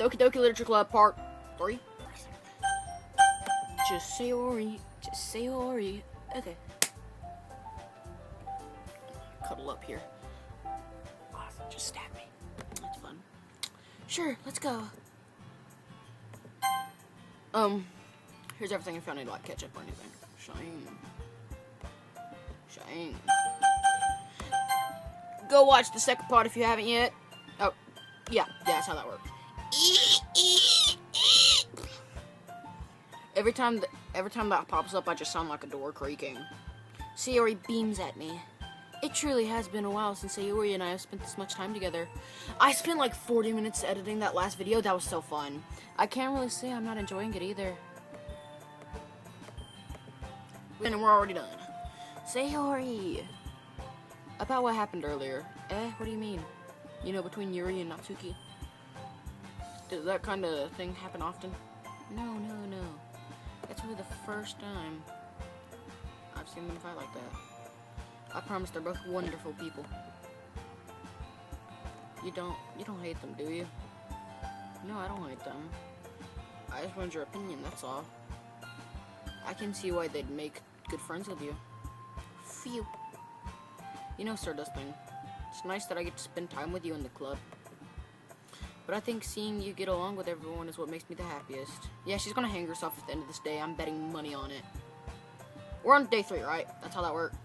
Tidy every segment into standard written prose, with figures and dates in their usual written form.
Doki Doki Literature Club Part 3. Just Sayori. Just Sayori. Okay. Cuddle up here. Awesome. Just stab me. That's fun. Sure, let's go. Here's everything if y'all need like ketchup or anything. Shine. Shine. Go watch the second part if you haven't yet. Oh, yeah, that's how that works. Every time that pops up, I just sound like a door creaking. Sayori beams at me. It truly has been a while since Sayori and I have spent this much time together. I spent like 40 minutes editing that last video. That was so fun. I can't really say I'm not enjoying it either. And we're already done. Sayori. About what happened earlier. What do you mean? You know, between Yuri and Natsuki? Does that kind of thing happen often? No. That's really the first time I've seen them fight like that. I promise they're both wonderful people. You don't hate them, do you? No, I don't hate them. I just wanted your opinion, that's all. I can see why they'd make good friends with you. Phew. You know, Stardust thing. It's nice that I get to spend time with you in the club. But I think seeing you get along with everyone is what makes me the happiest. Yeah, she's gonna hang herself at the end of this day. I'm betting money on it. We're on day 3, right? That's how that works.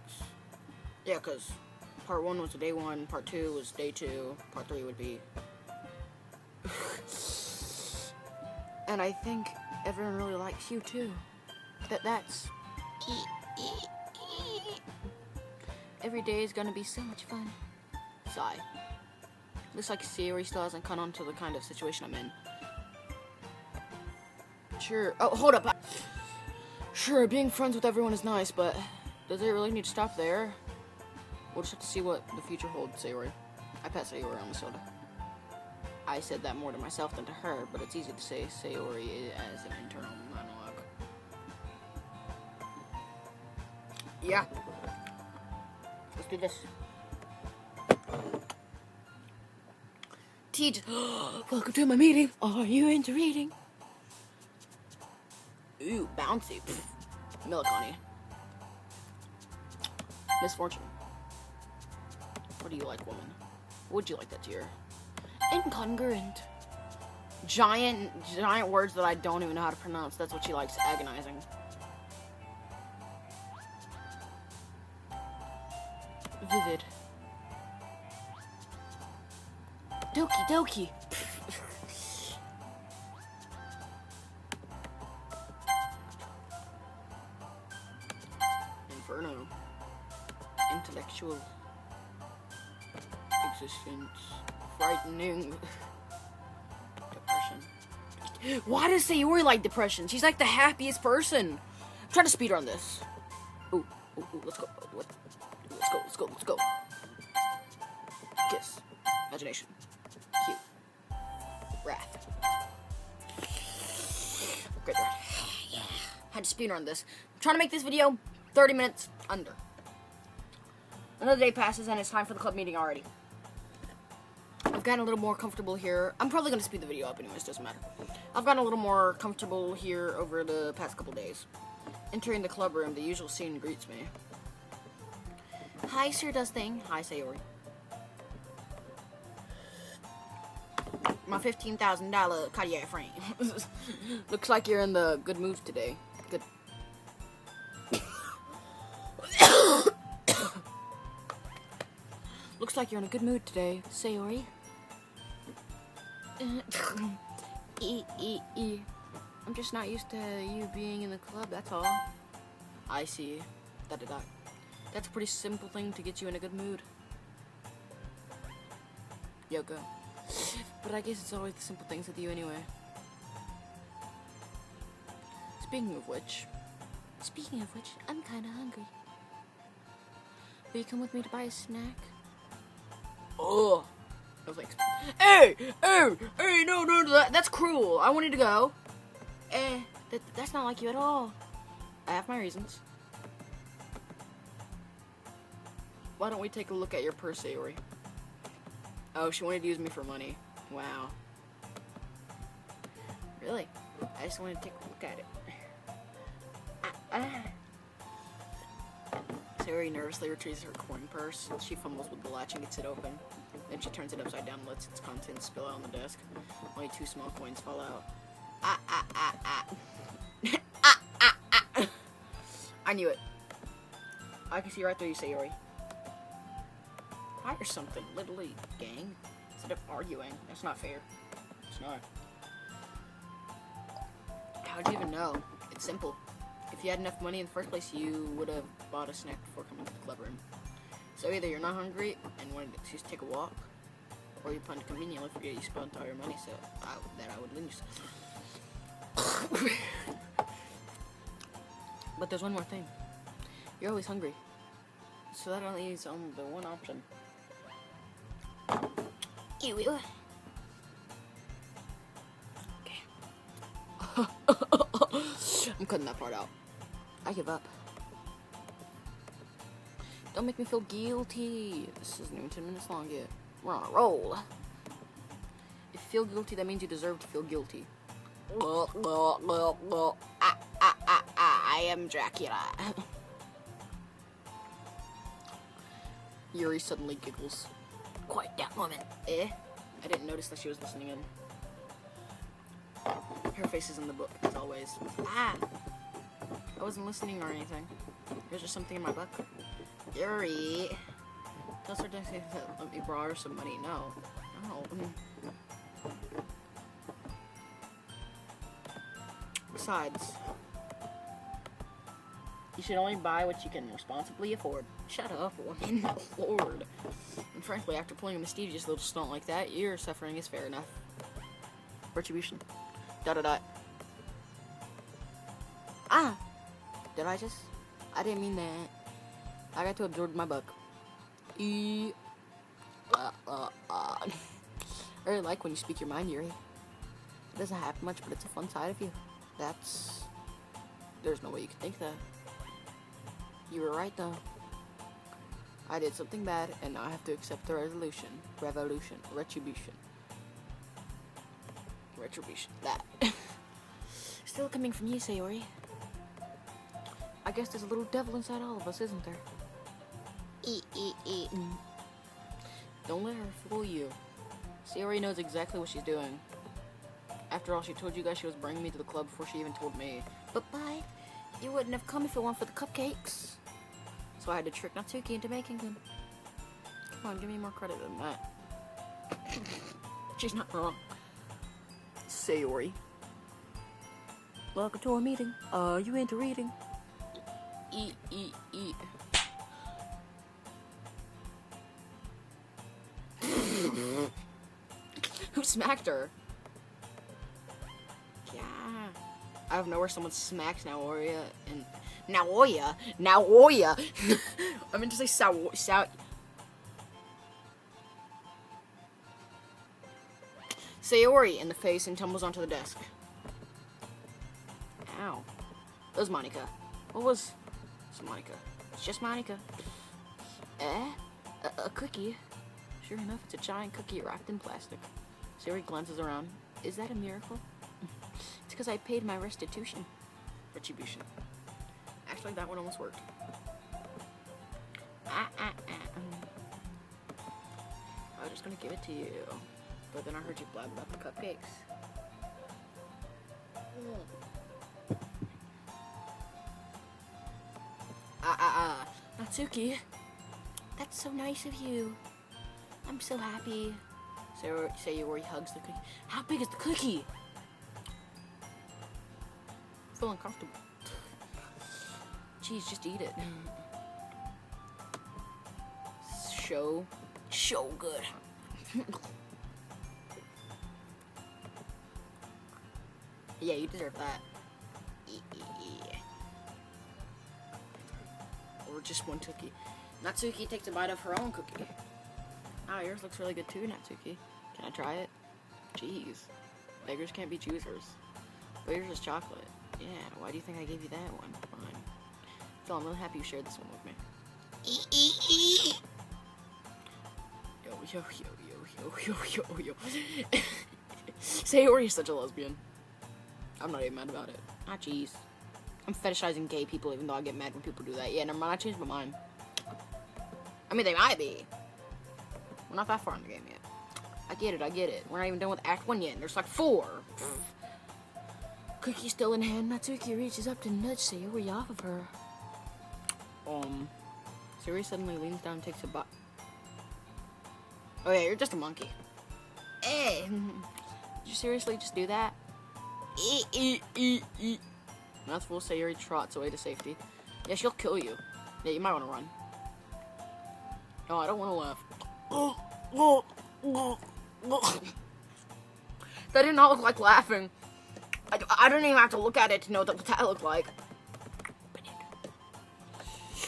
Yeah, because part 1 was day 1, part 2 was day 2, part 3 would be... And I think everyone really likes you, too. That's... Every day is gonna be so much fun. Sigh. Looks like Sayori still hasn't caught on to the kind of situation I'm in. Sure. Oh, hold up. Sure, being friends with everyone is nice, but does it really need to stop there? We'll just have to see what the future holds, Sayori. I pat Sayori on the soda. I said that more to myself than to her, but it's easy to say Sayori as an internal monologue. Yeah. Let's do this. Teach. Welcome to my meeting. Are you into reading? Ooh, bouncy. Millicani. Misfortune. What do you like, woman? Would you like that, dear? Incongruent. Giant words that I don't even know how to pronounce. That's what she likes. Agonizing. Vivid. Doki Doki. Inferno. Intellectual. Existence. Frightening. Depression. Why does Sayori like depression? She's like the happiest person. I'm trying to speedrun this. Ooh, let's go. Let's go. Kiss. Imagination. Cute. Wrath. Great wrath. Yeah. Had to speedrun this. I'm trying to make this video 30 minutes under. Another day passes and it's time for the club meeting already. I've gotten a little more comfortable here. I'm probably going to speed the video up anyways, doesn't matter. I've gotten a little more comfortable here over the past couple days. Entering the club room, the usual scene greets me. Hi, Sir Dusting. Hi, Sayori. My $15,000 Cartier frame. Looks like you're in the good mood today. Good. Looks like you're in a good mood today, Sayori. I'm just not used to you being in the club, that's all. I see. Da-da-da. That's a pretty simple thing to get you in a good mood. Yoko. But I guess it's always the simple things with you anyway. Speaking of which, I'm kinda hungry. Will you come with me to buy a snack? Oh! I was like, hey, no, that's cruel. I wanted to go. That's not like you at all. I have my reasons. Why don't we take a look at your purse, Sayori? Oh, she wanted to use me for money. Wow. Really? I just wanted to take a look at it. Sayori nervously retrieves her coin purse. She fumbles with the latch and gets it open. Then she turns it upside down and lets its contents spill out on the desk. Only 2 small coins fall out. I knew it. I can see right through you, Sayori. Hire something, literally, gang. Instead of arguing. That's not fair. It's not. How'd you even know? It's simple. If you had enough money in the first place, you would have bought a snack before coming to the club room. So either you're not hungry and wanted to just take a walk, or you plan to conveniently forget you spent all your money so that I would lose. But there's one more thing. You're always hungry. So that only leaves only the one option. Ew. Okay. I'm cutting that part out. I give up. Don't make me feel guilty. This isn't even 10 minutes long yet. We're on a roll. If you feel guilty, that means you deserve to feel guilty. I am Dracula. Yuri suddenly giggles. Quite that moment. I didn't notice that she was listening in. Her face is in the book, as always. I wasn't listening or anything. There's just something in my book. Yuri. Tell her to let me borrow her some money. No. Besides, you should only buy what you can responsibly afford. Shut up, woman. Lord. And frankly, after pulling a mischievous little stunt like that, your suffering is fair enough. Retribution. ... Did I just? I didn't mean that. I got to absorb my book. I really like when you speak your mind, Yuri. It doesn't happen much, but it's a fun side of you. There's no way you could think that. You were right, though. I did something bad, and now I have to accept the revolution. Retribution. That. Still coming from you, Sayori. I guess there's a little devil inside all of us, isn't there? Don't let her fool you. Sayori knows exactly what she's doing. After all, she told you guys she was bringing me to the club before she even told me. But you wouldn't have come if it weren't for the cupcakes. So I had to trick Natsuki into making them. Come on, give me more credit than that. She's not wrong. Sayori. Welcome to our meeting. Are you into reading? Who smacked her? Yeah. Out of nowhere, someone smacks Naoya and Naoya. I meant to say Sayori in the face and tumbles onto the desk. Ow. That was Monica. It's Monica. It's just Monica. A cookie. Sure enough, it's a giant cookie wrapped in plastic. Sayori glances around. Is that a miracle? It's because I paid my retribution. Actually, that one almost worked. I was just gonna give it to you, but then I heard you blab about the cupcakes. Natsuki, that's so nice of you. I'm so happy. Sayori hugs the cookie. How big is the cookie? I feel uncomfortable. Jeez, just eat it. So good. Yeah, you deserve that. Or just one cookie. Natsuki takes a bite of her own cookie. Oh, yours looks really good too, Natsuki. Can I try it? Jeez. Beggars can't be choosers. But yours is chocolate. Yeah, why do you think I gave you that one? Fine. Phil, I'm really happy you shared this one with me. Yo. Sayori is such a lesbian. I'm not even mad about it. Ah, jeez. I'm fetishizing gay people even though I get mad when people do that. Yeah, never mind. I changed my mind. I mean, they might be. We're not that far in the game yet. I get it. We're not even done with Act 1 yet, and there's like 4. Cookie still in hand, Natsuki reaches up to nudge Sayori off of her. Sayori suddenly leans down and takes a bite. Oh yeah, you're just a monkey. Did you seriously just do that? Mouthful, Sayori trots away to safety. Yeah, she'll kill you. Yeah, you might want to run. No, I don't want to laugh. That did not look like laughing. I don't even have to look at it to know what that looked like.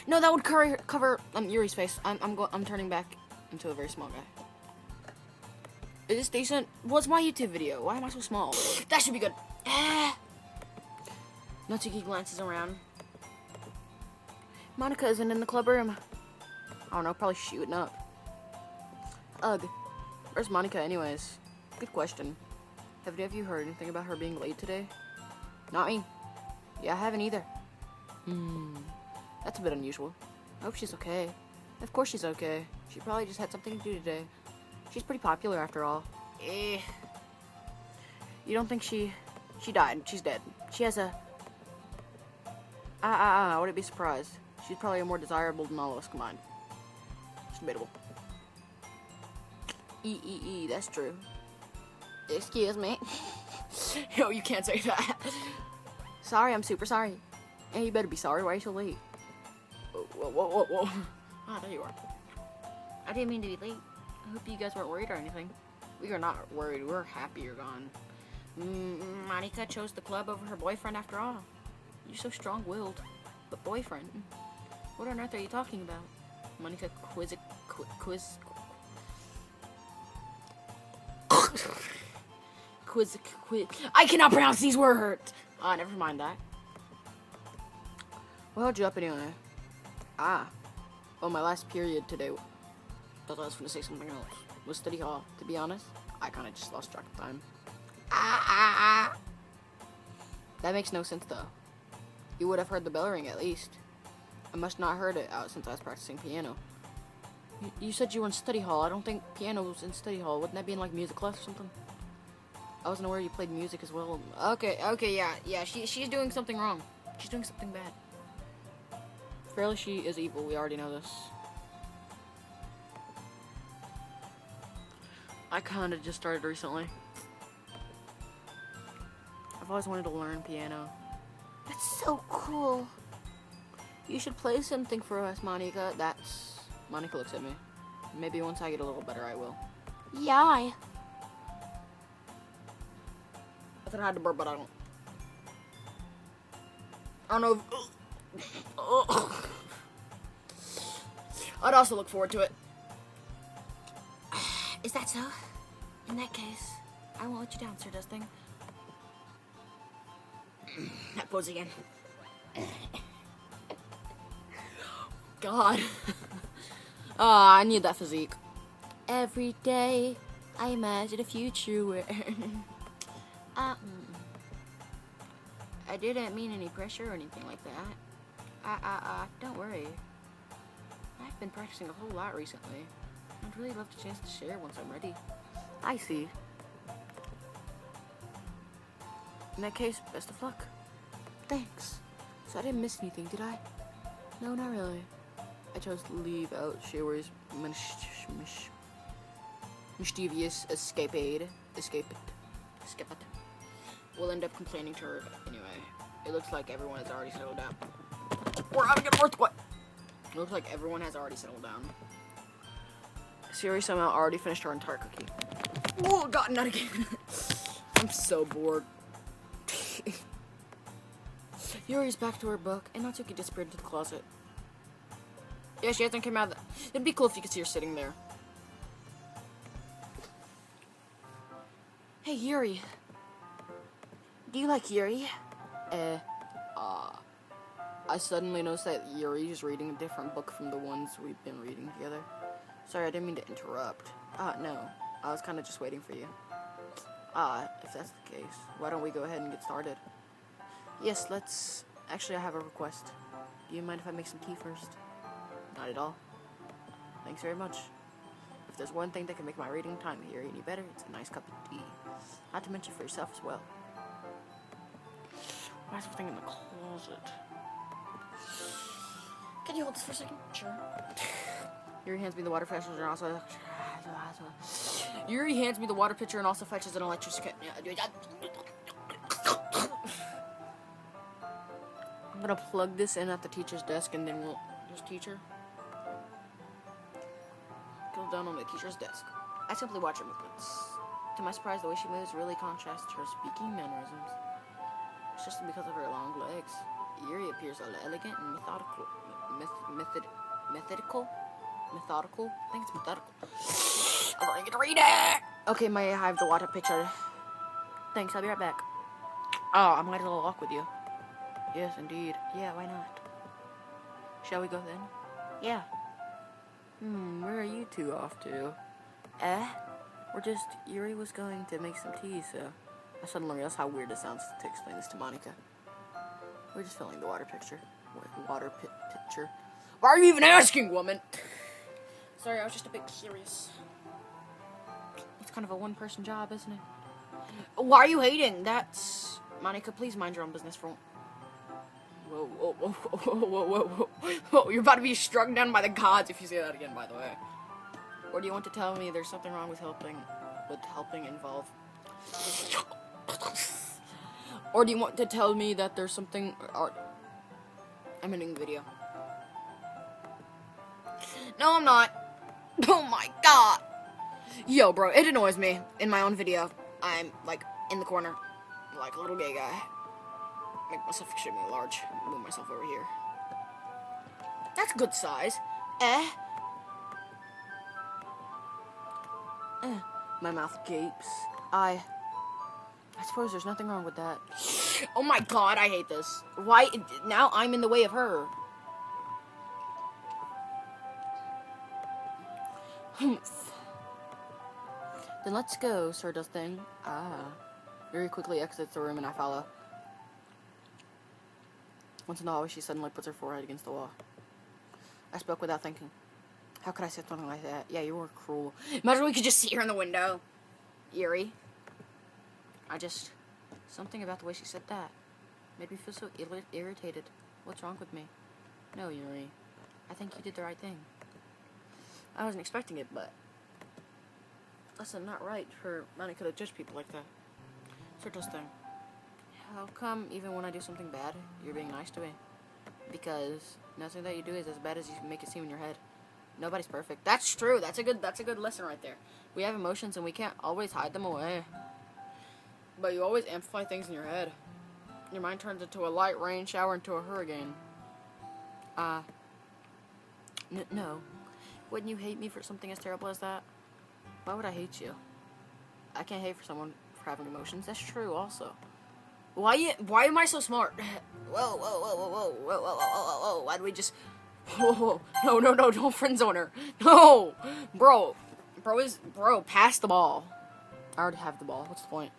No, that would cover Yuri's face. I'm turning back into a very small guy. Is this decent? What's my YouTube video? Why am I so small? That should be good. Natsuki glances around. Monica isn't in the club room. I don't know, probably shooting up. Ugh. Where's Monica anyways? Good question. Have you heard anything about her being late today? Not me. Yeah, I haven't either. That's a bit unusual. I hope she's okay. Of course she's okay. She probably just had something to do today. She's pretty popular after all. You don't think she died? She's dead. She has a... I wouldn't be surprised. She's probably more desirable than all of us combined. It's debatable. That's true. Excuse me. No, you can't say that. Sorry, I'm super sorry. Hey, you better be sorry. Why are you so late? Whoa. Ah, there you are. I didn't mean to be late. I hope you guys weren't worried or anything. We are not worried. We're happy you're gone. Monica chose the club over her boyfriend after all. You're so strong-willed. But boyfriend? What on earth are you talking about? Monica quiz. I cannot pronounce these words! Never mind that. What held you up anyway? Oh, my last period today. Thought I was gonna say something else. Was study hall. To be honest, I kinda just lost track of time. That makes no sense though. You would have heard the bell ring at least. I must not have heard it out since I was practicing piano. You said you were in study hall. I don't think piano was in study hall. Wouldn't that be in like music class or something? I wasn't aware you played music as well. Okay, yeah. She's doing something wrong. She's doing something bad. Fairly, she is evil. We already know this. I kinda just started recently. I've always wanted to learn piano. That's so cool. You should play something for us, Monica. Monica looks at me. Maybe once I get a little better, I will. Yeah. I thought I had to burp, but I don't. I don't know. I'd also look forward to it. Is that so? In that case, I won't let you down, Sir Dusting. That pose again. God. I need that physique. Every day, I imagine a future where... I didn't mean any pressure or anything like that. Don't worry. I've been practicing a whole lot recently. I'd really love the chance to share once I'm ready. I see. In that case, best of luck. Thanks. So I didn't miss anything, did I? No, not really. I chose to leave out Sayori's mischievous escapade. Escape it. We'll end up complaining to her anyway. It looks like everyone has already settled down. We're having an earthquake! It looks like everyone has already settled down. Sayori somehow already finished her entire cookie. Oh god, not again. I'm so bored. Yuri's back to her book, and Natsuki disappeared into the closet. Yeah, she hasn't come out of the... It'd be cool if you could see her sitting there. Hey, Yuri. Do you like Yuri? I suddenly noticed that Yuri is reading a different book from the ones we've been reading together. Sorry, I didn't mean to interrupt. No. I was kind of just waiting for you. If that's the case, why don't we go ahead and get started? Yes, let's... Actually, I have a request. Do you mind if I make some tea first? Not at all. Thanks very much. If there's one thing that can make my reading time here any better, it's a nice cup of tea. Not to mention for yourself as well. Why is everything in the closet? Can you hold this for a second? Sure. Yuri hands me the water pitcher and also... Yuri hands me the water pitcher and also fetches an electric... I'm gonna plug this in at the teacher's desk and then we'll... Just teacher. Goes down on the teacher's desk. I simply watch her movements. To my surprise, the way she moves really contrasts her speaking mannerisms. It's just because of her long legs. Yuri appears elegant and methodical. Methodical? I think it's methodical. I'm going to read it! Okay, may I have the water pitcher? Thanks, I'll be right back. Oh, I might as well walk with you. Yes, indeed. Yeah, why not? Shall we go then? Yeah. Where are you two off to? Yuri was going to make some tea, so... I suddenly realized how weird it sounds to explain this to Monica. We're just filling the water pitcher. Pitcher. Why are you even asking, woman? Sorry, I was just a bit curious. It's kind of a one-person job, isn't it? Why are you hating? That's... Monica, please mind your own business for... Whoa. You're about to be struck down by the gods if you say that again, by the way. Or do you want to tell me there's something wrong with helping involve... Or do you want to tell me that there's something... I'm ending the video. No, I'm not. Oh my god. Yo, bro, it annoys me. In my own video, I'm, like, in the corner. Like a little gay guy. Make myself extremely large. Move myself over here. That's good size. My mouth gapes. I suppose there's nothing wrong with that. Oh my god, I hate this. Why? Now I'm in the way of her. Humph. Then let's go, Sir Does Thing. Very quickly exits the room and I follow. Once in the hallway, she suddenly puts her forehead against the wall. I spoke without thinking. How could I say something like that? Yeah, you were cruel. Imagine we could just see her in the window. Yuri. Something about the way she said that made me feel so irritated. What's wrong with me? No, Yuri. I think you did the right thing. I wasn't expecting it, but... Listen, not right for Monica to judge people like that. Sir Does Thing. How come even when I do something bad, you're being nice to me? Because nothing that you do is as bad as you make it seem in your head. Nobody's perfect. That's true. That's a good lesson right there. We have emotions and we can't always hide them away. But you always amplify things in your head. Your mind turns into a light rain shower into a hurricane. No. Wouldn't you hate me for something as terrible as that? Why would I hate you? I can't hate for someone for having emotions. That's true also. Why am I so smart? Whoa. Why do we just... Whoa. No, don't friend zone her. No! Bro, pass the ball. I already have the ball. What's the point?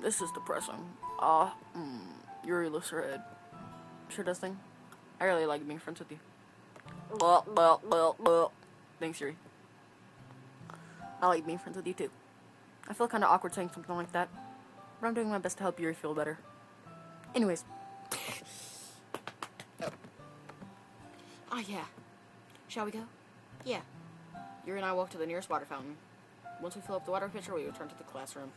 This is depressing. Yuri lifts her head. Sure Does Thing. I really like being friends with you. Thanks, Yuri. I like being friends with you too. I feel kind of awkward saying something like that, but I'm doing my best to help Yuri feel better. Anyways. Yeah. Shall we go? Yeah. Yuri and I walk to the nearest water fountain. Once we fill up the water pitcher, we return to the classroom.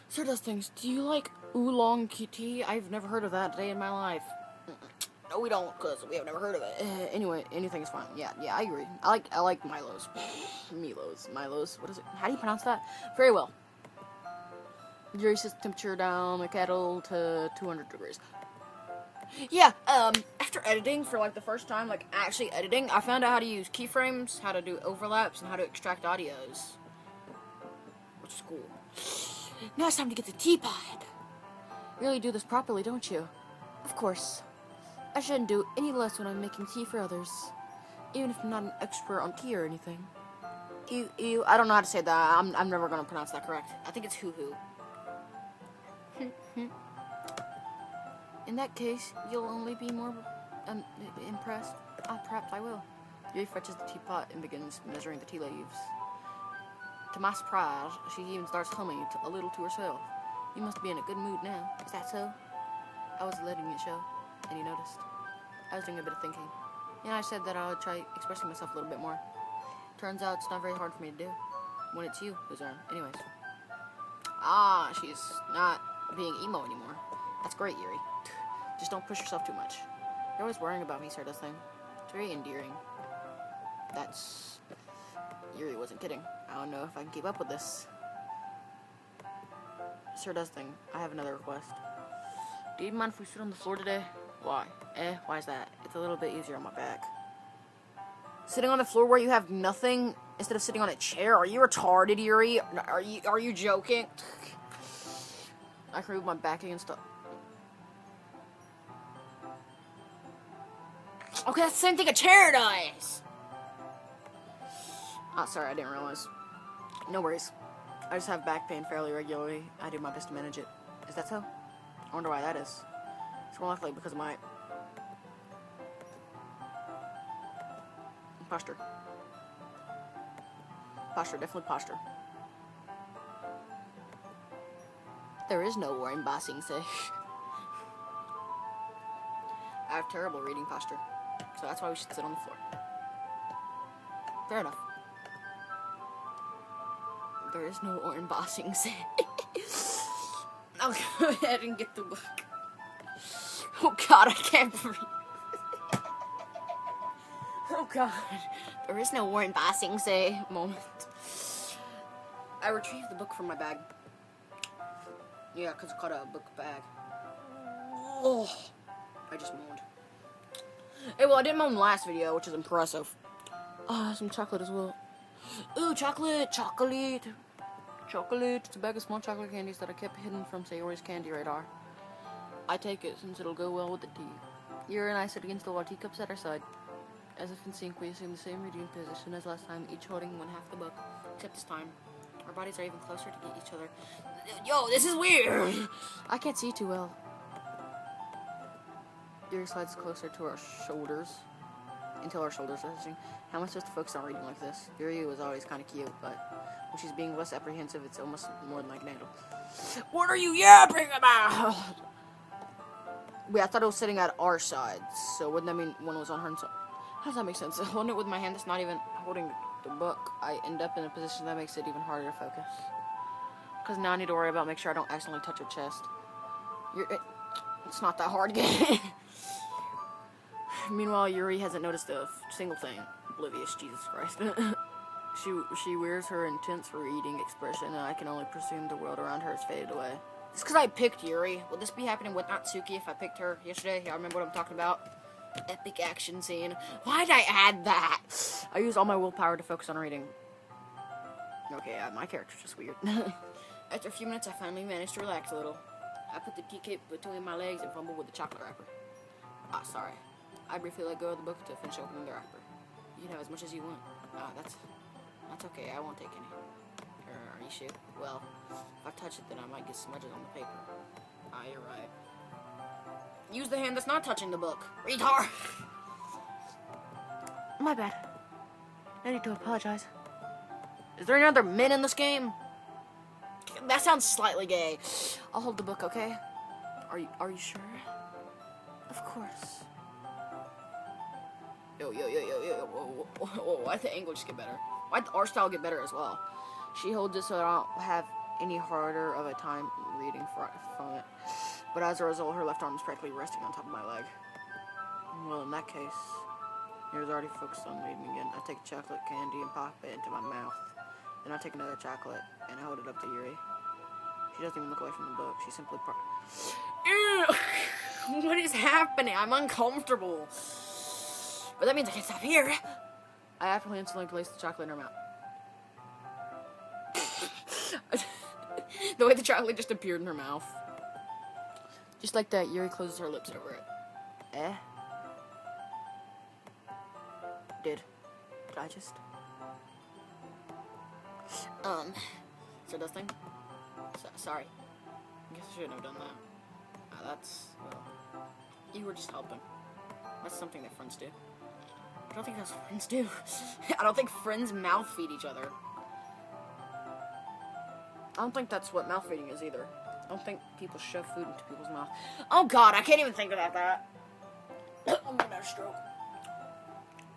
Sir Does Things. Do you like oolong tea? I've never heard of that day in my life. No, we don't, because we have never heard of it. Anyway, anything is fine. Yeah, I agree. I like Milos. Milos. What is it? How do you pronounce that? Very well. Yuri sets the temperature down the kettle to 200 degrees. Yeah, after editing for, like, the first time, like, actually editing, I found out how to use keyframes, how to do overlaps, and how to extract audios. Which is cool. Now it's time to get the teapot. You really do this properly, don't you? Of course. I shouldn't do any less when I'm making tea for others. Even if I'm not an expert on tea or anything. Ew. I don't know how to say that. I'm never gonna pronounce that correct. I think it's hoo-hoo. In that case, you'll only be more impressed. Perhaps I will. Yuri fetches the teapot and begins measuring the tea leaves. To my surprise, she even starts humming a little to herself. You must be in a good mood now. Is that so? I was letting it show, and you noticed. I was doing a bit of thinking. And I said that I would try expressing myself a little bit more. Turns out it's not very hard for me to do. When it's you who's around. Anyways. She's not being emo anymore. That's great, Yuri. Just don't push yourself too much. You're always worrying about me, Sir Dusting. It's very endearing. That's... Yuri wasn't kidding. I don't know if I can keep up with this. Sir Dusting, I have another request. Do you mind if we sit on the floor today? Why? Why is that? It's a little bit easier on my back. Sitting on the floor where you have nothing instead of sitting on a chair? Are you retarded, Yuri? Are you joking? I can move my backing and stuff. Okay, that's the same thing a chair does! Sorry, I didn't realize. No worries. I just have back pain fairly regularly. I do my best to manage it. Is that so? I wonder why that is. It's more likely because of my... posture. Posture, definitely posture. There is no war in Bossing, say. I have terrible reading posture. So that's why we should sit on the floor. Fair enough. There is no war in Bossing, say. I'll go ahead and get the book. Oh god, I can't breathe. Oh god. There is no war in Bossing, say. Moment. I retrieved the book from my bag. Yeah, because I caught a book bag. Oh, I just moaned. Hey, well, I didn't moan last video, which is impressive. Some chocolate as well. Ooh, chocolate. It's a bag of small chocolate candies that I kept hidden from Sayori's candy radar. I take it since it'll go well with the tea. Yuri and I sit against the wall, teacups at our side. As if in sync, we assume the same reading position as last time, each holding one half the book. Except this time, our bodies are even closer to each other. Yo, this is weird! I can't see too well. Yuri slides closer to our shoulders, until our shoulders are touching. How am I supposed to focus on reading like this? Yuri was always kind of cute, but when she's being less apprehensive, it's almost more than I can handle. What are you yapping about? Wait, I thought it was sitting at our sides, so wouldn't that mean one was on her side? How does that make sense? Holding it with my hand that's not even holding the book, I end up in a position that makes it even harder to focus. Because now I need to worry about making sure I don't accidentally touch her chest. It's not that hard again. Meanwhile, Yuri hasn't noticed a single thing. Oblivious, Jesus Christ. She wears her intense reading expression, and I can only presume the world around her has faded away. It's because I picked Yuri. Would this be happening with Natsuki if I picked her yesterday? Y'all remember what I'm talking about? Epic action scene. Why'd I add that? I used all my willpower to focus on reading. Okay, my character's just weird. After a few minutes, I finally managed to relax a little. I put the tea cape between my legs and fumbled with the chocolate wrapper. Sorry. I briefly let go of the book to finish opening the wrapper. You can have as much as you want. That's okay. I won't take any. Are you sure? Well, if I touch it, then I might get smudges on the paper. You're right. Use the hand that's not touching the book. Retard! My bad. No need to apologize. Is there any other men in this game? That sounds slightly gay. I'll hold the book, okay? Are you sure? Of course. Yo. Whoa. Why'd the angle just get better? Why'd the art style get better as well? She holds it so I don't have any harder of a time reading from it. But as a result, her left arm is practically resting on top of my leg. Well, in that case, Yuri's already focused on reading again. I take chocolate candy and pop it into my mouth. Then I take another chocolate and I hold it up to Yuri. She doesn't even look away from the book. She simply Ew! What is happening? I'm uncomfortable. But that means I can't stop here. I afterwards instantly place the chocolate in her mouth. The way the chocolate just appeared in her mouth. Just like that, Yuri closes her lips over it. Did I just? So this thing? Sorry. I guess I shouldn't have done that. Well, you were just helping. That's something that friends do. I don't think that's what friends do. I don't think friends mouth feed each other. I don't think that's what mouth feeding is either. I don't think people shove food into people's mouth. Oh god, I can't even think about that. I'm gonna have a stroke.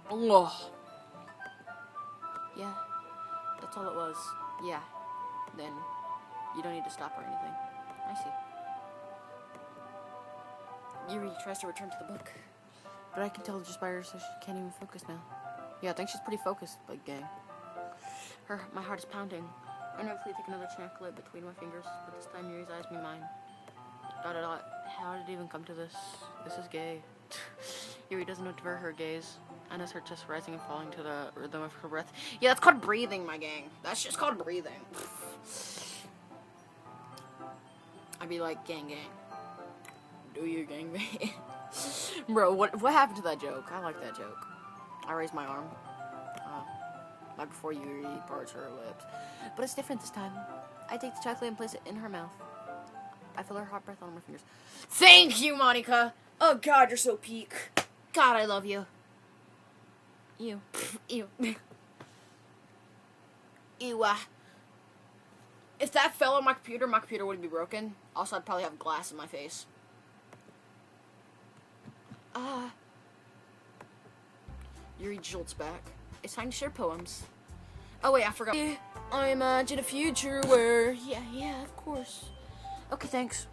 Oh. Yeah, that's all it was. Yeah. Then you don't need to stop or anything. I see. Yuri tries to return to the book, but I can tell just by her so she can't even focus now. Yeah, I think she's pretty focused, like gang. My heart is pounding. I nervously take another chocolate between my fingers, but this time Yuri's eyes meet mine. ... How did it even come to this? This is gay. Yuri doesn't avert her gaze. I notice her chest rising and falling to the rhythm of her breath. Yeah, that's called breathing, my gang. That's just called breathing. I'd be like, gang. Do your gang bang. Bro, what happened to that joke? I like that joke. I raised my arm. Right before Yuri parts her lips. But it's different this time. I take the chocolate and place it in her mouth. I feel her hot breath on my fingers. Thank you, Monica! Oh god, you're so peak. God, I love you. Ew. Ew. Ew. If that fell on my computer would be broken. Also, I'd probably have glass in my face. Yuri jolts back. It's time to share poems. Oh wait, I forgot. I imagine a future where... Yeah, of course. Okay, thanks.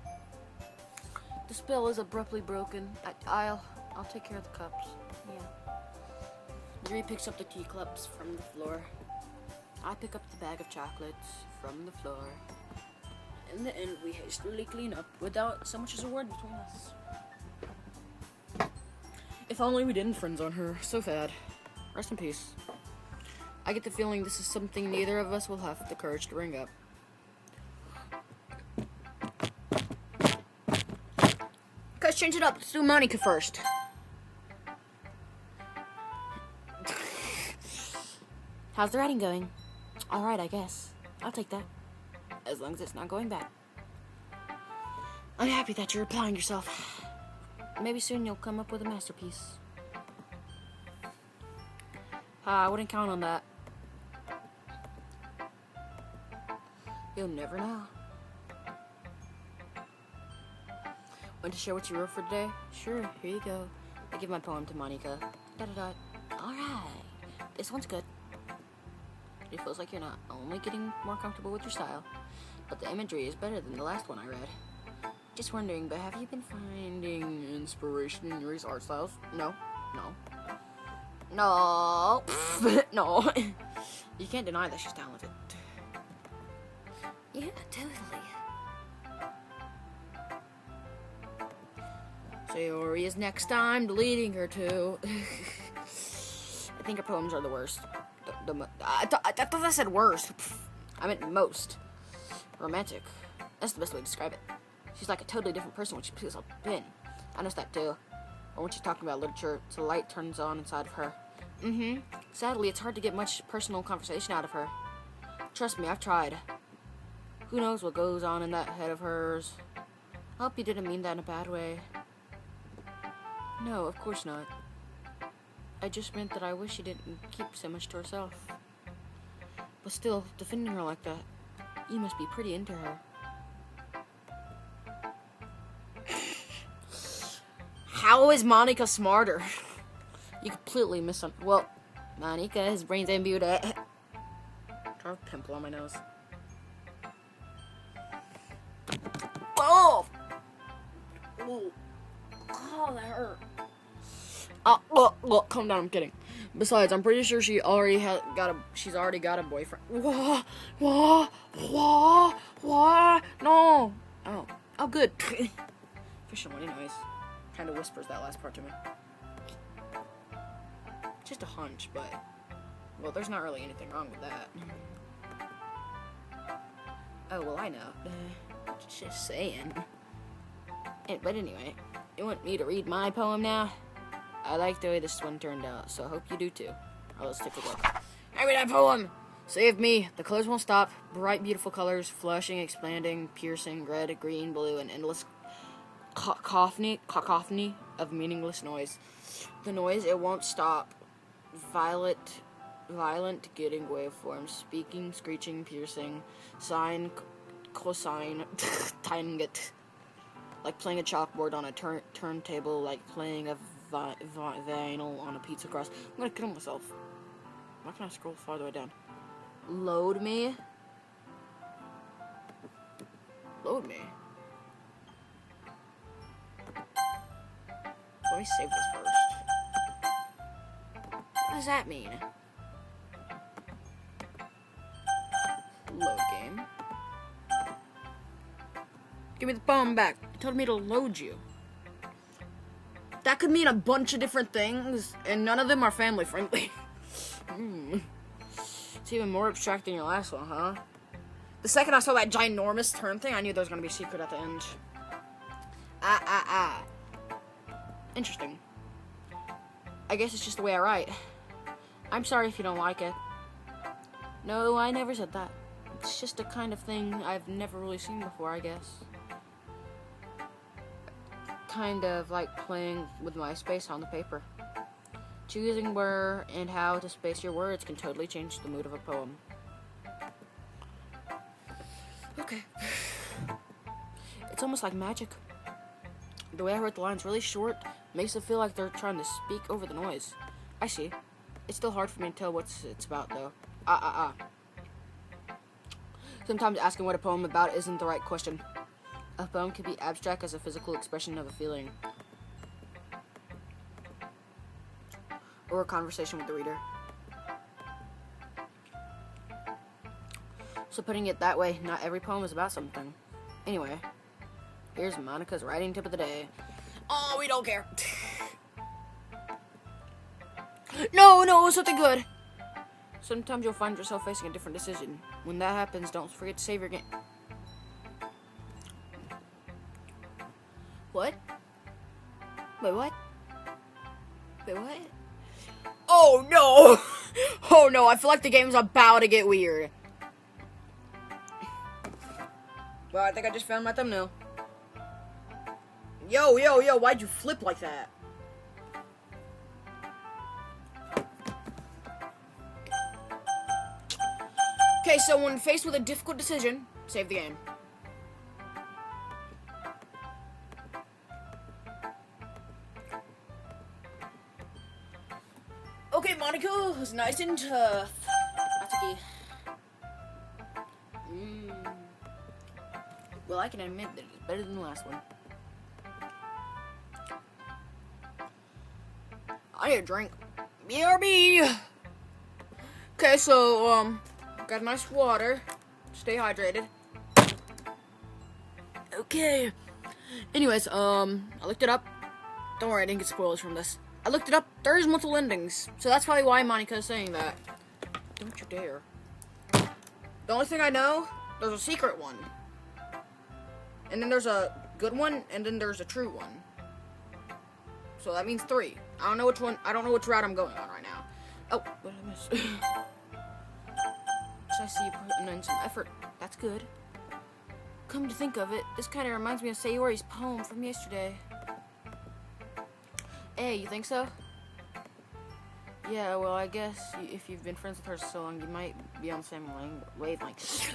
The spell is abruptly broken. I'll take care of the cups. Yeah. Yuri picks up the teacups from the floor. I pick up the bag of chocolates from the floor. In the end, we hastily clean up without so much as a word between us. If only we didn't friend zone her. So sad. Rest in peace. I get the feeling this is something neither of us will have the courage to bring up. Let's change it up. Let's do Monica first. How's the writing going? Alright, I guess. I'll take that. As long as it's not going bad. I'm happy that you're applying yourself. Maybe soon you'll come up with a masterpiece. I wouldn't count on that. You'll never know. Want to share what you wrote for today? Sure, here you go. I give my poem to Monica. Alright. This one's good. It feels like you're not only getting more comfortable with your style, but the imagery is better than the last one I read. Just wondering, but have you been finding inspiration in Yuri's art styles? No. No. You can't deny that she's talented. Yeah, totally. Sayori is next time, deleting her too. I think her poems are the worst. I thought I said worst. I meant most. Romantic. That's the best way to describe it. She's like a totally different person when she picks up a pen. I noticed that too. Or when she's talking about literature, the light turns on inside of her. Sadly, it's hard to get much personal conversation out of her. Trust me, I've tried. Who knows what goes on in that head of hers. I hope you didn't mean that in a bad way. No, of course not. I just meant that I wish she didn't keep so much to herself. But still, defending her like that, you must be pretty into her. How is Monica smarter? You completely misunderstood. Well, Monica, his brain's imbued at... I have a pimple on my nose. Oh! Ooh. Oh, that hurt. Look, calm down, I'm kidding. Besides, I'm pretty sure she's already got a boyfriend. What? No. Oh, good. Official one, anyways. Kind of whispers that last part to me. Just a hunch, but... Well, there's not really anything wrong with that. Oh, well, I know. Just saying. But anyway, you want me to read my poem now? I like the way this one turned out, so I hope you do too. Let's take a look. I read that poem! Save me. The colors won't stop. Bright, beautiful colors, flushing, expanding, piercing, red, green, blue, and endless cacophony of meaningless noise. The noise, it won't stop. Violent, getting waveforms, speaking, screeching, piercing, sine, cosine, tangent. Like playing a chalkboard on a turntable, like playing a vinyl on a pizza crust. I'm gonna kill myself. Why can't I scroll farther way down? Load me. Load me. Let me save this first. What does that mean? Load game. Give me the poem back. It told me to load you. That could mean a bunch of different things, and none of them are family friendly. It's even more abstract than your last one, huh? The second I saw that ginormous turn thing, I knew there was gonna be a secret at the end. Interesting. I guess it's just the way I write. I'm sorry if you don't like it. No, I never said that. It's just a kind of thing I've never really seen before, I guess. Kind of like playing with MySpace on the paper. Choosing where and how to space your words can totally change the mood of a poem. Okay. It's almost like magic. The way I wrote the lines really short makes it feel like they're trying to speak over the noise. I see. It's still hard for me to tell what it's about, though. Sometimes asking what a poem about isn't the right question. A poem can be abstract as a physical expression of a feeling. Or a conversation with the reader. So putting it that way, not every poem is about something. Anyway, here's Monica's writing tip of the day. Oh, we don't care. No, something good. Sometimes you'll find yourself facing a different decision. When that happens, don't forget to save your game. What? Wait, what? Oh no! Oh no, I feel like the game's about to get weird. Well, I think I just found my thumbnail. Yo, why'd you flip like that? Okay, so when faced with a difficult decision, save the game. Okay, Monica was nice and tough. That's a key. Well, I can admit that it's better than the last one. I need a drink. BRB! Okay, so, got nice water. Stay hydrated. Okay. Anyways, I looked it up. Don't worry, I didn't get spoilers from this. I looked it up. There's multiple endings. So that's probably why Monica is saying that. Don't you dare. The only thing I know, there's a secret one. And then there's a good one, and then there's a true one. So that means 3. I don't know which one. I don't know which route I'm going on right now. Oh, what did I miss? So I see you putting in some effort. That's good. Come to think of it, this kind of reminds me of Sayori's poem from yesterday. Hey, you think so? Yeah, well, I guess if you've been friends with her so long, you might be on the same wavelength.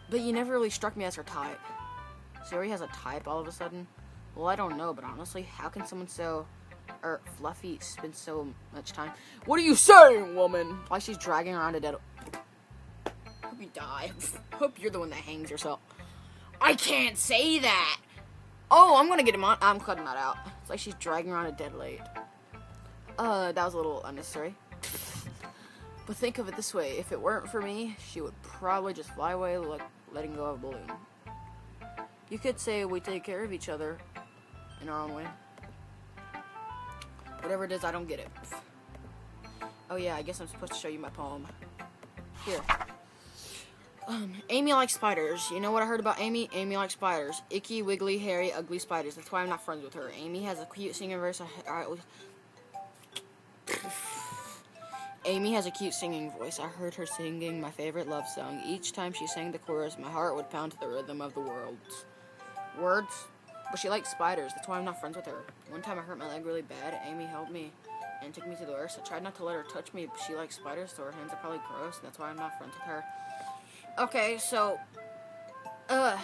But you never really struck me as her type. Sayori has a type all of a sudden? Well, I don't know, but honestly, how can someone fluffy spend so much time? What are you saying, woman? Like she's dragging around a dead... Hope you die. Hope you're the one that hangs yourself. I can't say that! Oh, I'm gonna get him on. I'm cutting that out. It's like she's dragging around a dead lady. That was a little unnecessary. But think of it this way. If it weren't for me, she would probably just fly away like letting go of a balloon. You could say we take care of each other in our own way. Whatever it is, I don't get it. Oh yeah, I guess I'm supposed to show you my poem. Here. Amy likes spiders. You know what I heard about Amy? Amy likes spiders. Icky, wiggly, hairy, ugly spiders. That's why I'm not friends with her. Amy has a cute singing verse. Amy has a cute singing voice. I heard her singing my favorite love song. Each time she sang the chorus, my heart would pound to the rhythm of the words. But she likes spiders. That's why I'm not friends with her. One time I hurt my leg really bad. Amy held me and took me to the nurse. I tried not to let her touch me, but she likes spiders, so her hands are probably gross, and that's why I'm not friends with her. Okay, so, it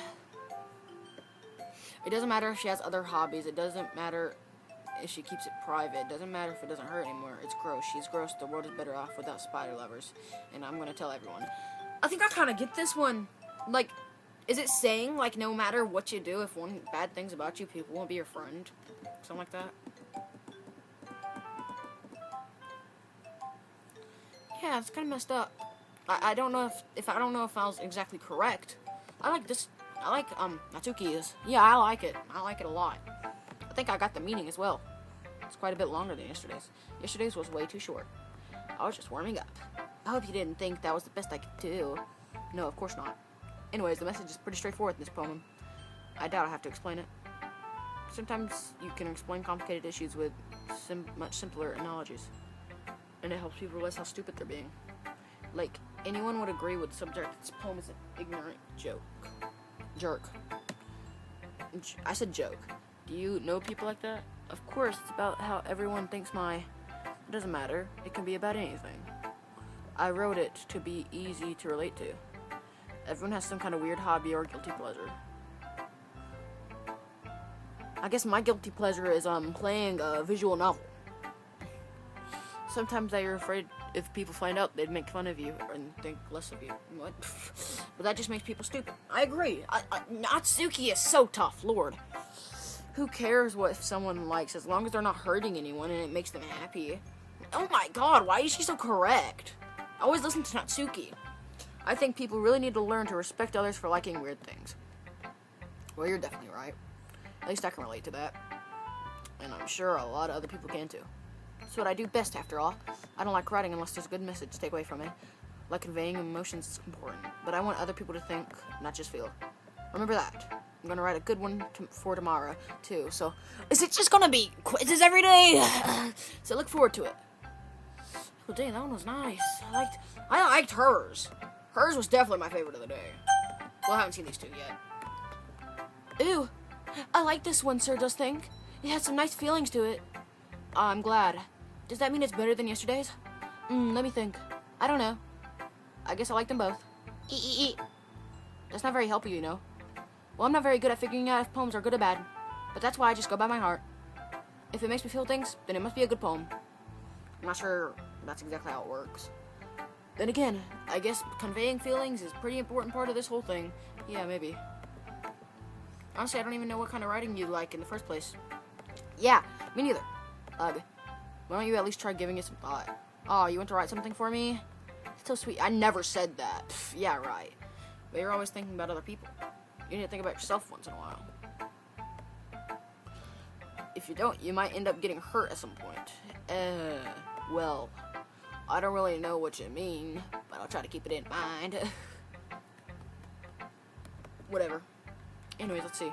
doesn't matter if she has other hobbies. It doesn't matter if she keeps it private. It doesn't matter if it doesn't hurt anymore. It's gross. She's gross. The world is better off without spider lovers. And I'm gonna tell everyone. I think I kind of get this one. Like, is it saying, like, no matter what you do, if one bad thing's about you, people won't be your friend? Something like that? Yeah, it's kind of messed up. I don't know if I don't know if I was exactly correct. I like this. I like Natsuki is. Yeah, I like it. I like it a lot. I think I got the meaning as well. It's quite a bit longer than yesterday's. Yesterday's was way too short. I was just warming up. I hope you didn't think that was the best I could do. No, of course not. Anyways, the message is pretty straightforward in this poem. I doubt I have to explain it. Sometimes you can explain complicated issues with much simpler analogies. And it helps people realize how stupid they're being. Like, anyone would agree with the subject this poem is an ignorant jerk. I said joke. Do you know people like that? Of course, it's about how everyone thinks it doesn't matter. It can be about anything. I wrote it to be easy to relate to. Everyone has some kind of weird hobby or guilty pleasure. I guess my guilty pleasure is playing a visual novel. Sometimes you're afraid if people find out, they'd make fun of you and think less of you. What? But that just makes people stupid. I agree. Natsuki is so tough, Lord. Who cares what someone likes as long as they're not hurting anyone and it makes them happy? Oh my god, why is she so correct? I always listen to Natsuki. I think people really need to learn to respect others for liking weird things. Well, you're definitely right. At least I can relate to that. And I'm sure a lot of other people can too. It's what I do best, after all. I don't like writing unless there's a good message to take away from it. Like conveying emotions is important, but I want other people to think, not just feel. Remember that. I'm gonna write a good one for tomorrow, too, so... Is it just gonna be quizzes every day? So look forward to it. Oh, dang, that one was nice. I liked hers. Hers was definitely my favorite of the day. Well, I haven't seen these two yet. Ooh, I like this one, Sir Does Think. It has some nice feelings to it. I'm glad. Does that mean it's better than yesterday's? Let me think. I don't know. I guess I like them both. That's not very helpful, you know. Well, I'm not very good at figuring out if poems are good or bad, but that's why I just go by my heart. If it makes me feel things, then it must be a good poem. I'm not sure that's exactly how it works. Then again, I guess conveying feelings is a pretty important part of this whole thing. Yeah, maybe. Honestly, I don't even know what kind of writing you like in the first place. Yeah, me neither. Ugh. Why don't you at least try giving it some thought? Oh, you want to write something for me? It's so sweet. I never said that. Pff, yeah, right. But you're always thinking about other people. You need to think about yourself once in a while. If you don't, you might end up getting hurt at some point. Well, I don't really know what you mean, but I'll try to keep it in mind. Whatever. Anyways, let's see.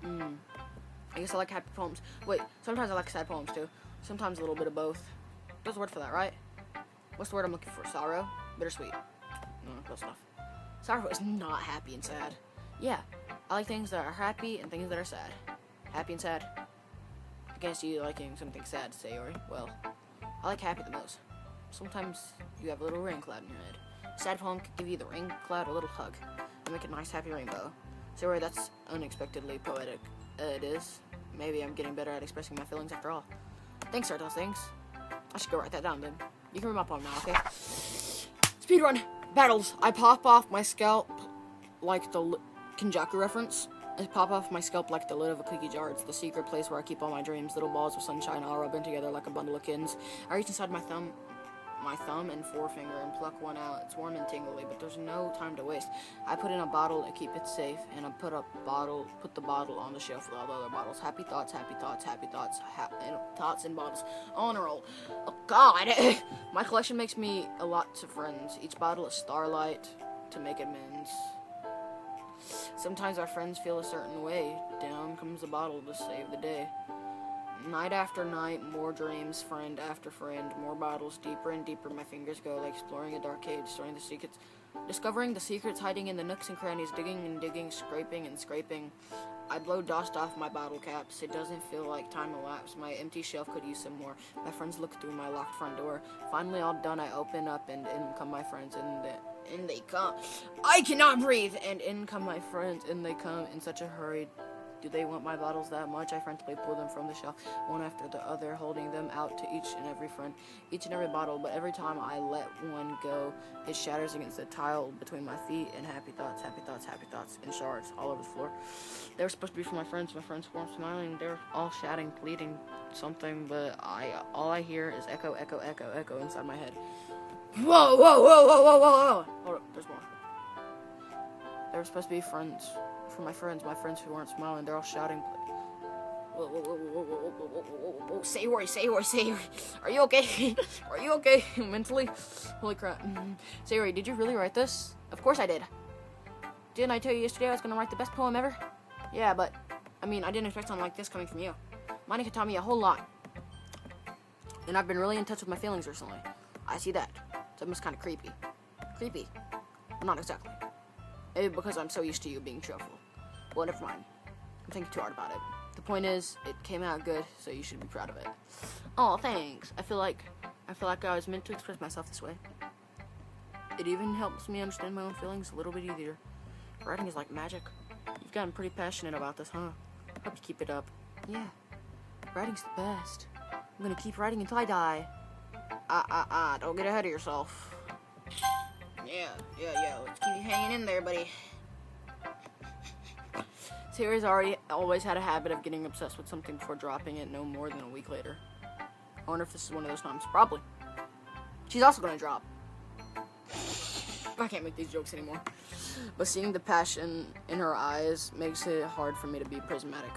I guess I like happy poems. Wait, sometimes I like sad poems too. Sometimes a little bit of both. There's a word for that, right? What's the word I'm looking for? Sorrow? Bittersweet. No, close enough. Sorrow is not happy and sad. Yeah, I like things that are happy and things that are sad. Happy and sad. I guess you liking something sad, Sayori. Well, I like happy the most. Sometimes you have a little rain cloud in your head. Sad poem could give you the rain cloud a little hug and make a nice happy rainbow. Sayori, that's unexpectedly poetic. It is. Maybe I'm getting better at expressing my feelings after all. Thanks, Sir Those Things. I should go write that down then. You can read my poem now, okay? Speedrun! Battles! I pop off my scalp like the Kenjaku reference. I pop off my scalp like the lid of a cookie jar. It's the secret place where I keep all my dreams. Little balls of sunshine all rubbing together like a bundle of kittens. I reach inside my thumb and forefinger and pluck one out. It's warm and tingly, but there's no time to waste. I put in a bottle to keep it safe, and I put the bottle on the shelf with all the other bottles. Happy thoughts, and thoughts in bottles. All in a roll. Oh God! My collection makes me a lot of friends. Each bottle is starlight to make amends. Sometimes our friends feel a certain way. Down comes the bottle to save the day. Night after night, more dreams, friend after friend, more bottles, deeper and deeper my fingers go, like exploring a dark cave, discovering the secrets hiding in the nooks and crannies, digging and digging, scraping and scraping. I blow dust off my bottle caps. It doesn't feel like time elapsed. My empty shelf could use some more. My friends look through my locked front door. Finally all done, I open up and in come my friends, and in they come. I cannot breathe! And in come my friends, and they come in such a hurry. Do they want my bottles that much? I frantically pull them from the shelf, one after the other, holding them out to each and every friend, each and every bottle. But every time I let one go, it shatters against the tile between my feet, and happy thoughts, in shards all over the floor. They were supposed to be for my friends. My friends weren't smiling. They're all shouting, pleading something, but all I hear is echo, echo, echo, echo inside my head. Whoa, whoa, whoa, whoa, whoa, whoa! Hold up, there's more. They were supposed to be friends. For my friends who weren't smiling, they're all shouting. Whoa, whoa, whoa, whoa, whoa, whoa, whoa, whoa, whoa, Sayori. Are you okay? Are you okay mentally? Holy crap. Sayori, did you really write this? Of course I did. Didn't I tell you yesterday I was gonna write the best poem ever? Yeah, but, I didn't expect something like this coming from you. Monica taught me a whole lot. And I've been really in touch with my feelings recently. I see that. It's almost kind of creepy. Creepy? Well, not exactly. Maybe because I'm so used to you being cheerful. Well, never mind. I'm thinking too hard about it. The point is, it came out good, so you should be proud of it. Oh, thanks. I feel like I was meant to express myself this way. It even helps me understand my own feelings a little bit easier. Writing is like magic. You've gotten pretty passionate about this, huh? Hope you keep it up. Yeah. Writing's the best. I'm gonna keep writing until I die. Don't get ahead of yourself. Yeah. Let's keep you hanging in there, buddy. Sayori's always had a habit of getting obsessed with something before dropping it no more than a week later. I wonder if this is one of those times. Probably. She's also gonna drop. I can't make these jokes anymore. But seeing the passion in her eyes makes it hard for me to be pessimatic.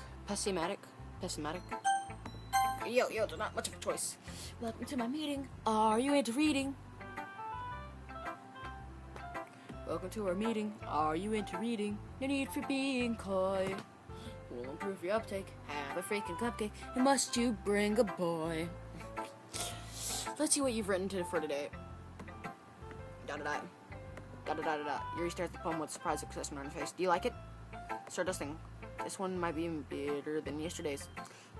Yo, there's not much of a choice. Welcome to my meeting. Are you into reading? Welcome to our meeting. Are you into reading? No need for being coy. We'll improve your uptake. Have a freaking cupcake. And must you bring a boy? Let's see what you've written for today. Yuri stares at the poem with a surprised expression on her face. Do you like it? Start dusting. This one might be even better than yesterday's.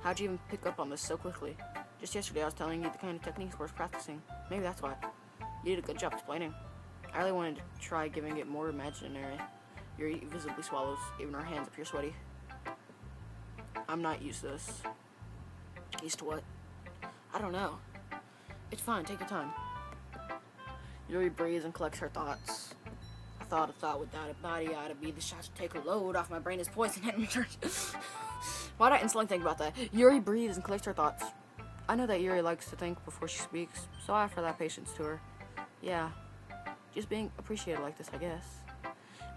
How'd you even pick up on this so quickly? Just yesterday I was telling you the kind of techniques worth practicing. Maybe that's why. You did a good job explaining. I really wanted to try giving it more imaginary. Yuri visibly swallows. Even her hands appear sweaty. I'm not used to this. Used to what? I don't know. It's fine, take your time. Yuri breathes and collects her thoughts. A thought without a body ought to be the shot to take a load off my brain is poison. Why'd I instantly think about that? Yuri breathes and collects her thoughts. I know that Yuri likes to think before she speaks, so I offer that patience to her. Yeah. Just being appreciated like this, I guess.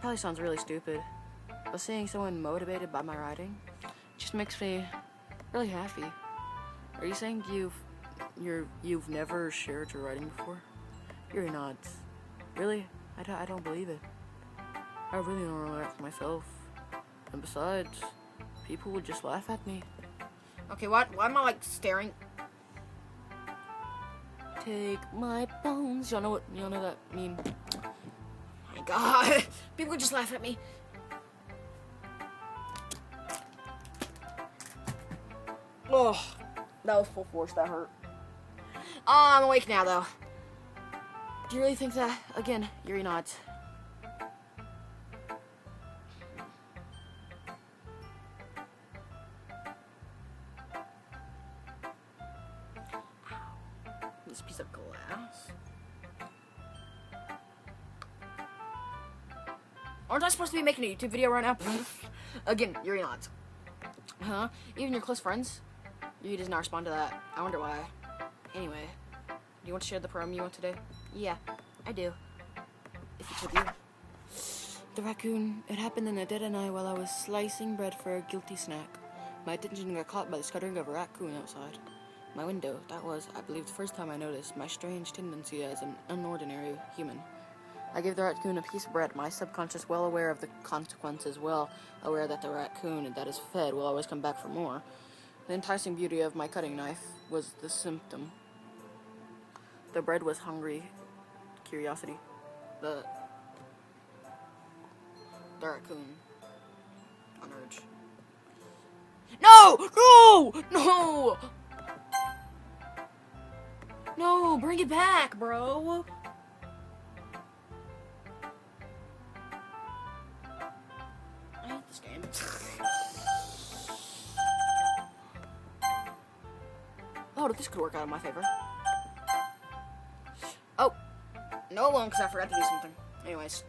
Probably sounds really stupid, but seeing someone motivated by my writing just makes me really happy. Are you saying you've never shared your writing before? Yuri nods. Really? I don't believe it. I really don't really write for myself. And besides, people would just laugh at me. Okay, why am I like staring? Take my bones. Y'all know that meme? Oh my god. People would just laugh at me. Oh, that was full force. That hurt. Oh, I'm awake now, though. Do you really think that? Again, Yuri nods. This piece of glass. Aren't I supposed to be making a YouTube video right now? Again, Yuri nods. Huh? Even your close friends? Yuri does not respond to that. I wonder why. Anyway, do you want to share the poem you want today? Yeah, I do. If it's with you. The raccoon. It happened in the dead of night while I was slicing bread for a guilty snack. My attention got caught by the scuttering of a raccoon outside my window. That was, I believe, the first time I noticed my strange tendency as an unordinary human. I gave the raccoon a piece of bread, my subconscious well aware of the consequences, well aware that the raccoon that is fed will always come back for more. The enticing beauty of my cutting knife was the symptom. The bread was hungry curiosity. The raccoon on urge. No! No! No! No, bring it back, bro. I hate this game. Oh, this could work out in my favor. Oh. No, it won't, because I forgot to do something. Anyways.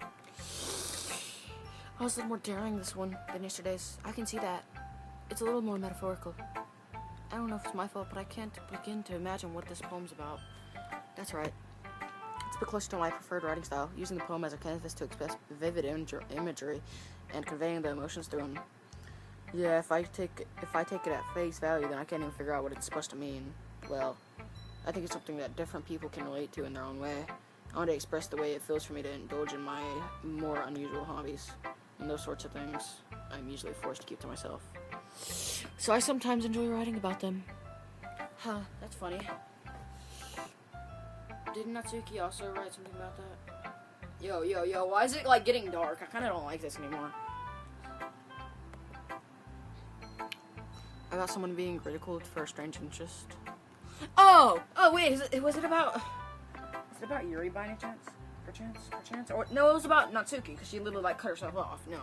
I was a little more daring this one than yesterday's. I can see that. It's a little more metaphorical. I don't know if it's my fault, but I can't begin to imagine what this poem's about. That's right. It's a bit closer to my preferred writing style, using the poem as a canvas to express vivid imagery and conveying the emotions through them. Yeah, if I take it at face value, then I can't even figure out what it's supposed to mean. Well, I think it's something that different people can relate to in their own way. I want to express the way it feels for me to indulge in my more unusual hobbies. And those sorts of things, I'm usually forced to keep to myself. So I sometimes enjoy writing about them. Huh, that's funny. Did Natsuki also write something about that? Yo, why is it, like, getting dark? I kind of don't like this anymore. About someone being ridiculed for a strange interest. Oh, wait, was it about Yuri by any chance? Perchance? Or, no, it was about Natsuki, because she literally, like, cut herself off. No.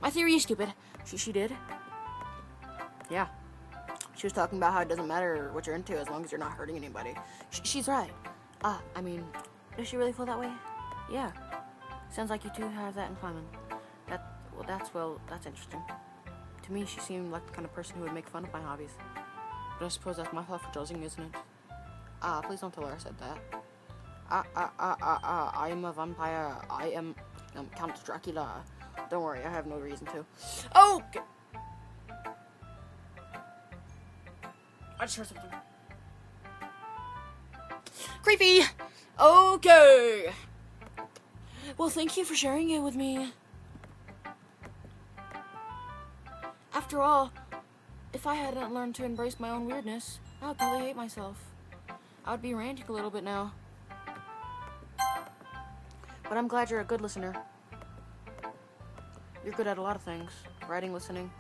My theory is stupid. She did. Yeah. She was talking about how it doesn't matter what you're into as long as you're not hurting anybody. She's right. I mean, does she really feel that way? Yeah. Sounds like you two have that in common. That's interesting. To me, she seemed like the kind of person who would make fun of my hobbies. But I suppose that's my fault for judging, isn't it? Please don't tell her I said that. I am a vampire. I am Count Dracula. Don't worry, I have no reason to. Oh! I just heard something. Creepy! Okay! Well, thank you for sharing it with me. After all, if I hadn't learned to embrace my own weirdness, I would probably hate myself. I would be ranting a little bit now. But I'm glad you're a good listener. You're good at a lot of things. Writing, listening.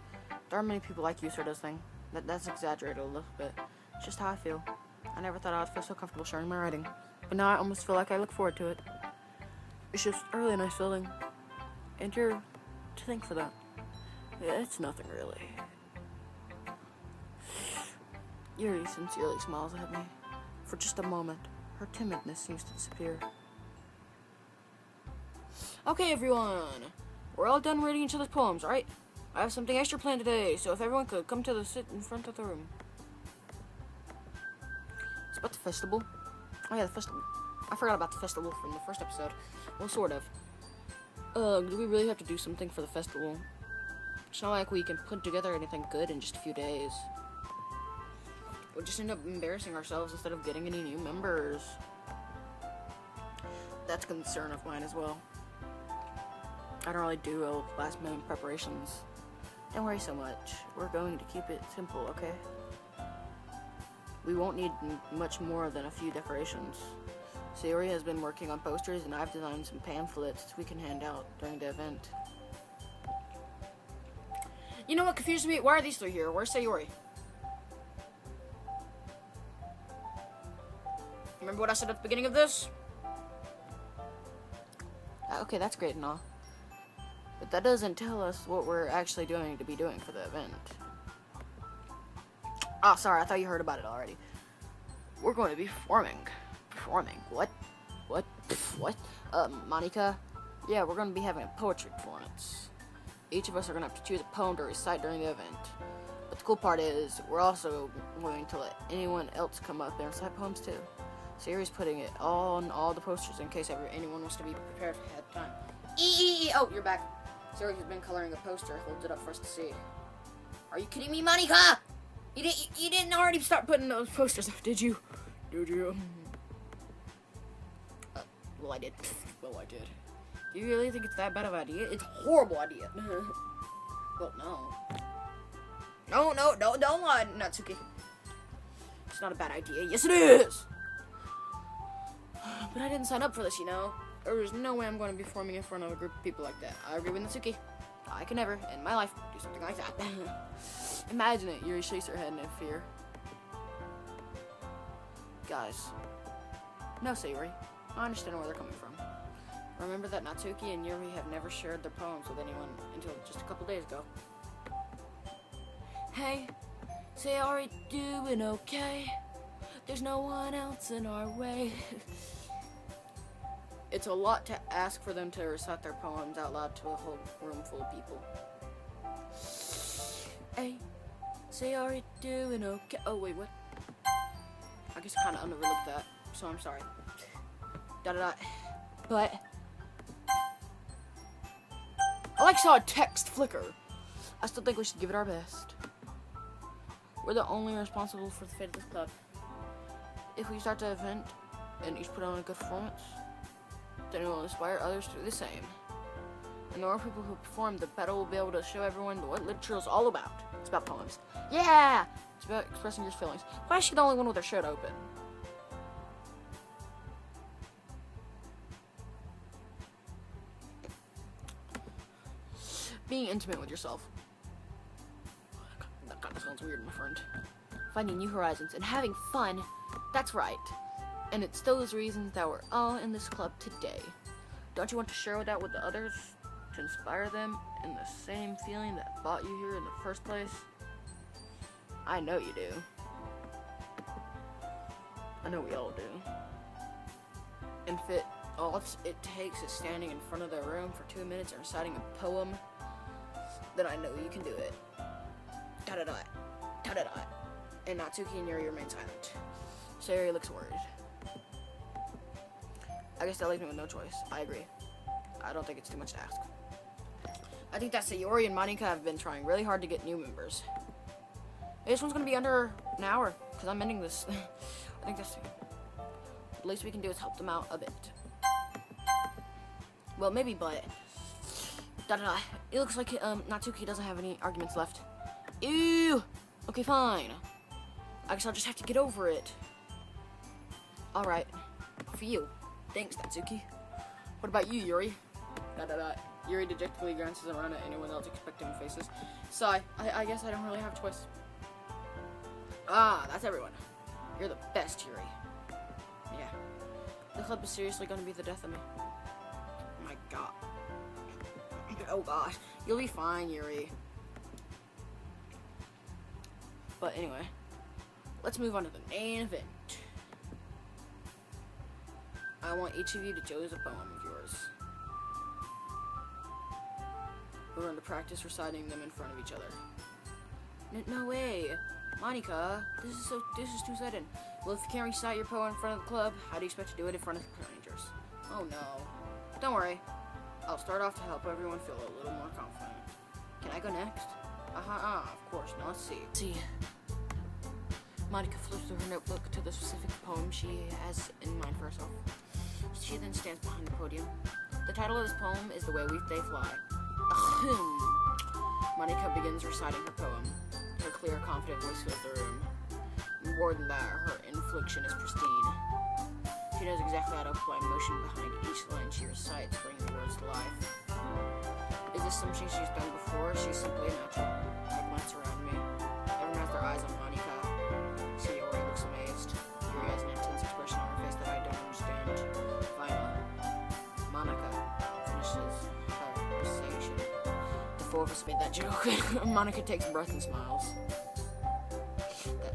There aren't many people like you, sort of thing. That's exaggerated a little bit. It's just how I feel. I never thought I would feel so comfortable sharing my writing. But now I almost feel like I look forward to it. It's just a really nice feeling. And you're to thank for that. It's nothing really. Yuri sincerely smiles at me. For just a moment, her timidness seems to disappear. Okay, everyone. We're all done reading each other's poems, right? I have something extra planned today, so if everyone could come to sit in front of the room. It's about the festival. Oh yeah, the festival. I forgot about the festival from the first episode. Well, sort of. Do we really have to do something for the festival? It's not like we can put together anything good in just a few days. We'll just end up embarrassing ourselves instead of getting any new members. That's a concern of mine as well. I don't really do last-minute preparations. Don't worry so much. We're going to keep it simple, okay? We won't need much more than a few decorations. Sayori has been working on posters, and I've designed some pamphlets we can hand out during the event. You know what confuses me? Why are these three here? Where's Sayori? Remember what I said at the beginning of this? Okay, that's great and all. But that doesn't tell us what we're actually doing to be doing for the event. Oh, sorry, I thought you heard about it already. We're going to be performing. Performing? What? Monica? Yeah, we're going to be having a poetry performance. Each of us are going to have to choose a poem to recite during the event. But the cool part is, we're also going to let anyone else come up and recite poems too. Sayori's putting it on all the posters in case anyone wants to be prepared ahead of time. Oh, you're back. Sayori has been coloring a poster, holds it up for us to see. Are you kidding me, Monica? You didn't already start putting those posters up, did you? Well, I did. Do you really think it's that bad of an idea? It's a horrible idea. Well, no. No, don't lie, Natsuki. It's not a bad idea. Yes, it is! But I didn't sign up for this, you know? There's no way I'm going to be performing in front of a group of people like that. I agree with Natsuki. I could never, in my life, do something like that. Imagine it. Yuri shakes her head in fear. Guys. No, Sayori. I understand where they're coming from. Remember that Natsuki and Yuri have never shared their poems with anyone until just a couple days ago. Hey, Sayori doing okay? There's no one else in our way. It's a lot to ask for them to recite their poems out loud to a whole room full of people. Hey, Sayori doing okay? Oh, wait, what? I guess I kind of overlooked that, so I'm sorry. But I saw a text flicker. I still think we should give it our best. We're the only responsible for the fate of this club. If we start the event and each put on a good performance, then it will inspire others to do the same. And the more people who perform, the better we'll be able to show everyone what literature is all about. It's about poems. Yeah! It's about expressing your feelings. Why is she the only one with her shirt open? Being intimate with yourself. That kind of sounds weird, my friend. Finding new horizons and having fun. That's right. And it's those reasons that we're all in this club today. Don't you want to share that with the others? To inspire them in the same feeling that brought you here in the first place? I know you do. I know we all do. And if all it takes is standing in front of the room for 2 minutes and reciting a poem, then I know you can do it. Da-da-da. Da-da-da. And Natsuki and Yuri remain silent. Sayori looks worried. I guess that leaves me with no choice. I agree. I don't think it's too much to ask. I think that Sayori and Monika have been trying really hard to get new members. This one's gonna be under an hour, because I'm ending this. I think that's the least we can do is help them out a bit. Well, maybe, but da-da-da. It looks like Natsuki doesn't have any arguments left. Ew! Okay, fine. I guess I'll just have to get over it. Alright. For you. Thanks, Natsuki. What about you, Yuri? Da-da-da. Yuri dejectedly glances around at anyone else expecting faces. Sigh. I guess I don't really have a choice. Ah, that's everyone. You're the best, Yuri. Yeah. The club is seriously gonna be the death of me. Oh my god. Oh gosh. You'll be fine, Yuri. But anyway, let's move on to the main event. I want each of you to choose a poem of yours. We're going to practice reciting them in front of each other. No way! Monika, this is too sudden. Well, if you can't recite your poem in front of the club, how do you expect to do it in front of strangers? Oh no. Don't worry. I'll start off to help everyone feel a little more confident. Can I go next? Of course. Now let's see. Monika flips through her notebook to the specific poem she has in mind for herself. She then stands behind the podium. The title of this poem is The Way They Fly. Monika begins reciting her poem. Her clear, confident voice fills the room. More than that, her inflection is pristine. She knows exactly how to apply motion behind each line she recites, bringing the words to life. Is this something she's done before? She's simply a natural. I glance around me. Everyone has their eyes on Monika. Sayori looks amazed. Yuri has an intense expression on her face that I don't understand. Finally, Monika finishes her recitation. The four of us made that joke. Monika takes a breath and smiles.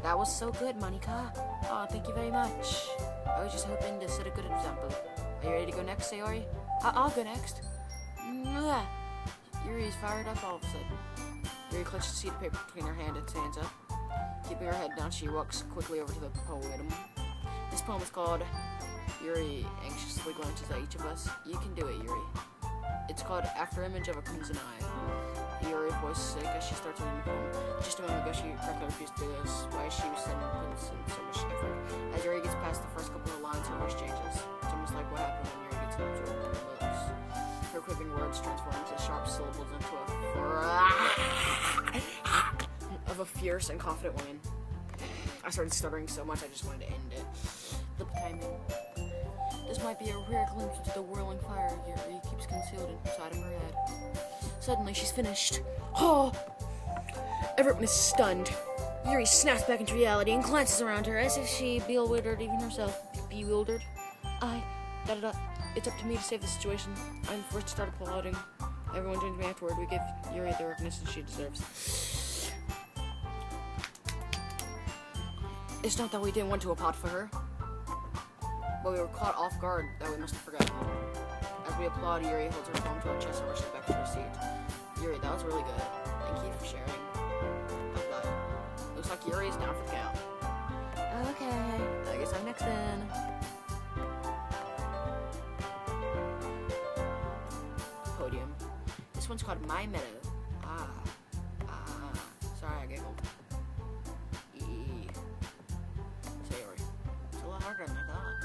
That was so good, Monika. Oh, thank you very much. I was just hoping to set a good example. Are you ready to go next, Sayori? I'll go next. Mwah. Yuri is fired up all of a sudden. Yuri clutches a sheet of paper between her hand and stands up. Keeping her head down, she walks quickly over to the poem. This poem is called Yuri anxiously glances at each of us. You can do it, Yuri. It's called After Image of a Crimson Eye. Yuri's voice is sick as she starts reading the poem. Just a moment ago, she practically refused to do this. Why she was sending so much effort. As Yuri gets past the first couple of lines, her voice changes. It's almost like what happened when Yuri gets absorbed in her lips. Her quivering words transform into sharp syllables into a fierce and confident woman. I started stuttering so much I just wanted to end it. The timing. This might be a rare glimpse into the whirling fire Yuri keeps concealed inside of her head. Suddenly, she's finished. Oh! Everyone is stunned. Yuri snaps back into reality and glances around her as if she bewildered even herself. Bewildered? It's up to me to save the situation. I'm the first to start applauding. Everyone joins me afterward. We give Yuri the recognition she deserves. It's not that we didn't want to applaud for her, but we were caught off guard that we must have forgotten. As we applaud, Yuri holds her phone to her chest and rushes back to her seat. Yuri, that was really good. Thank you for sharing. Looks like Yuri is down for the count. Okay, I guess I'm next then. Podium. This one's called My Meadow. Sorry, I giggled. Sayori. It's a lot harder than I thought.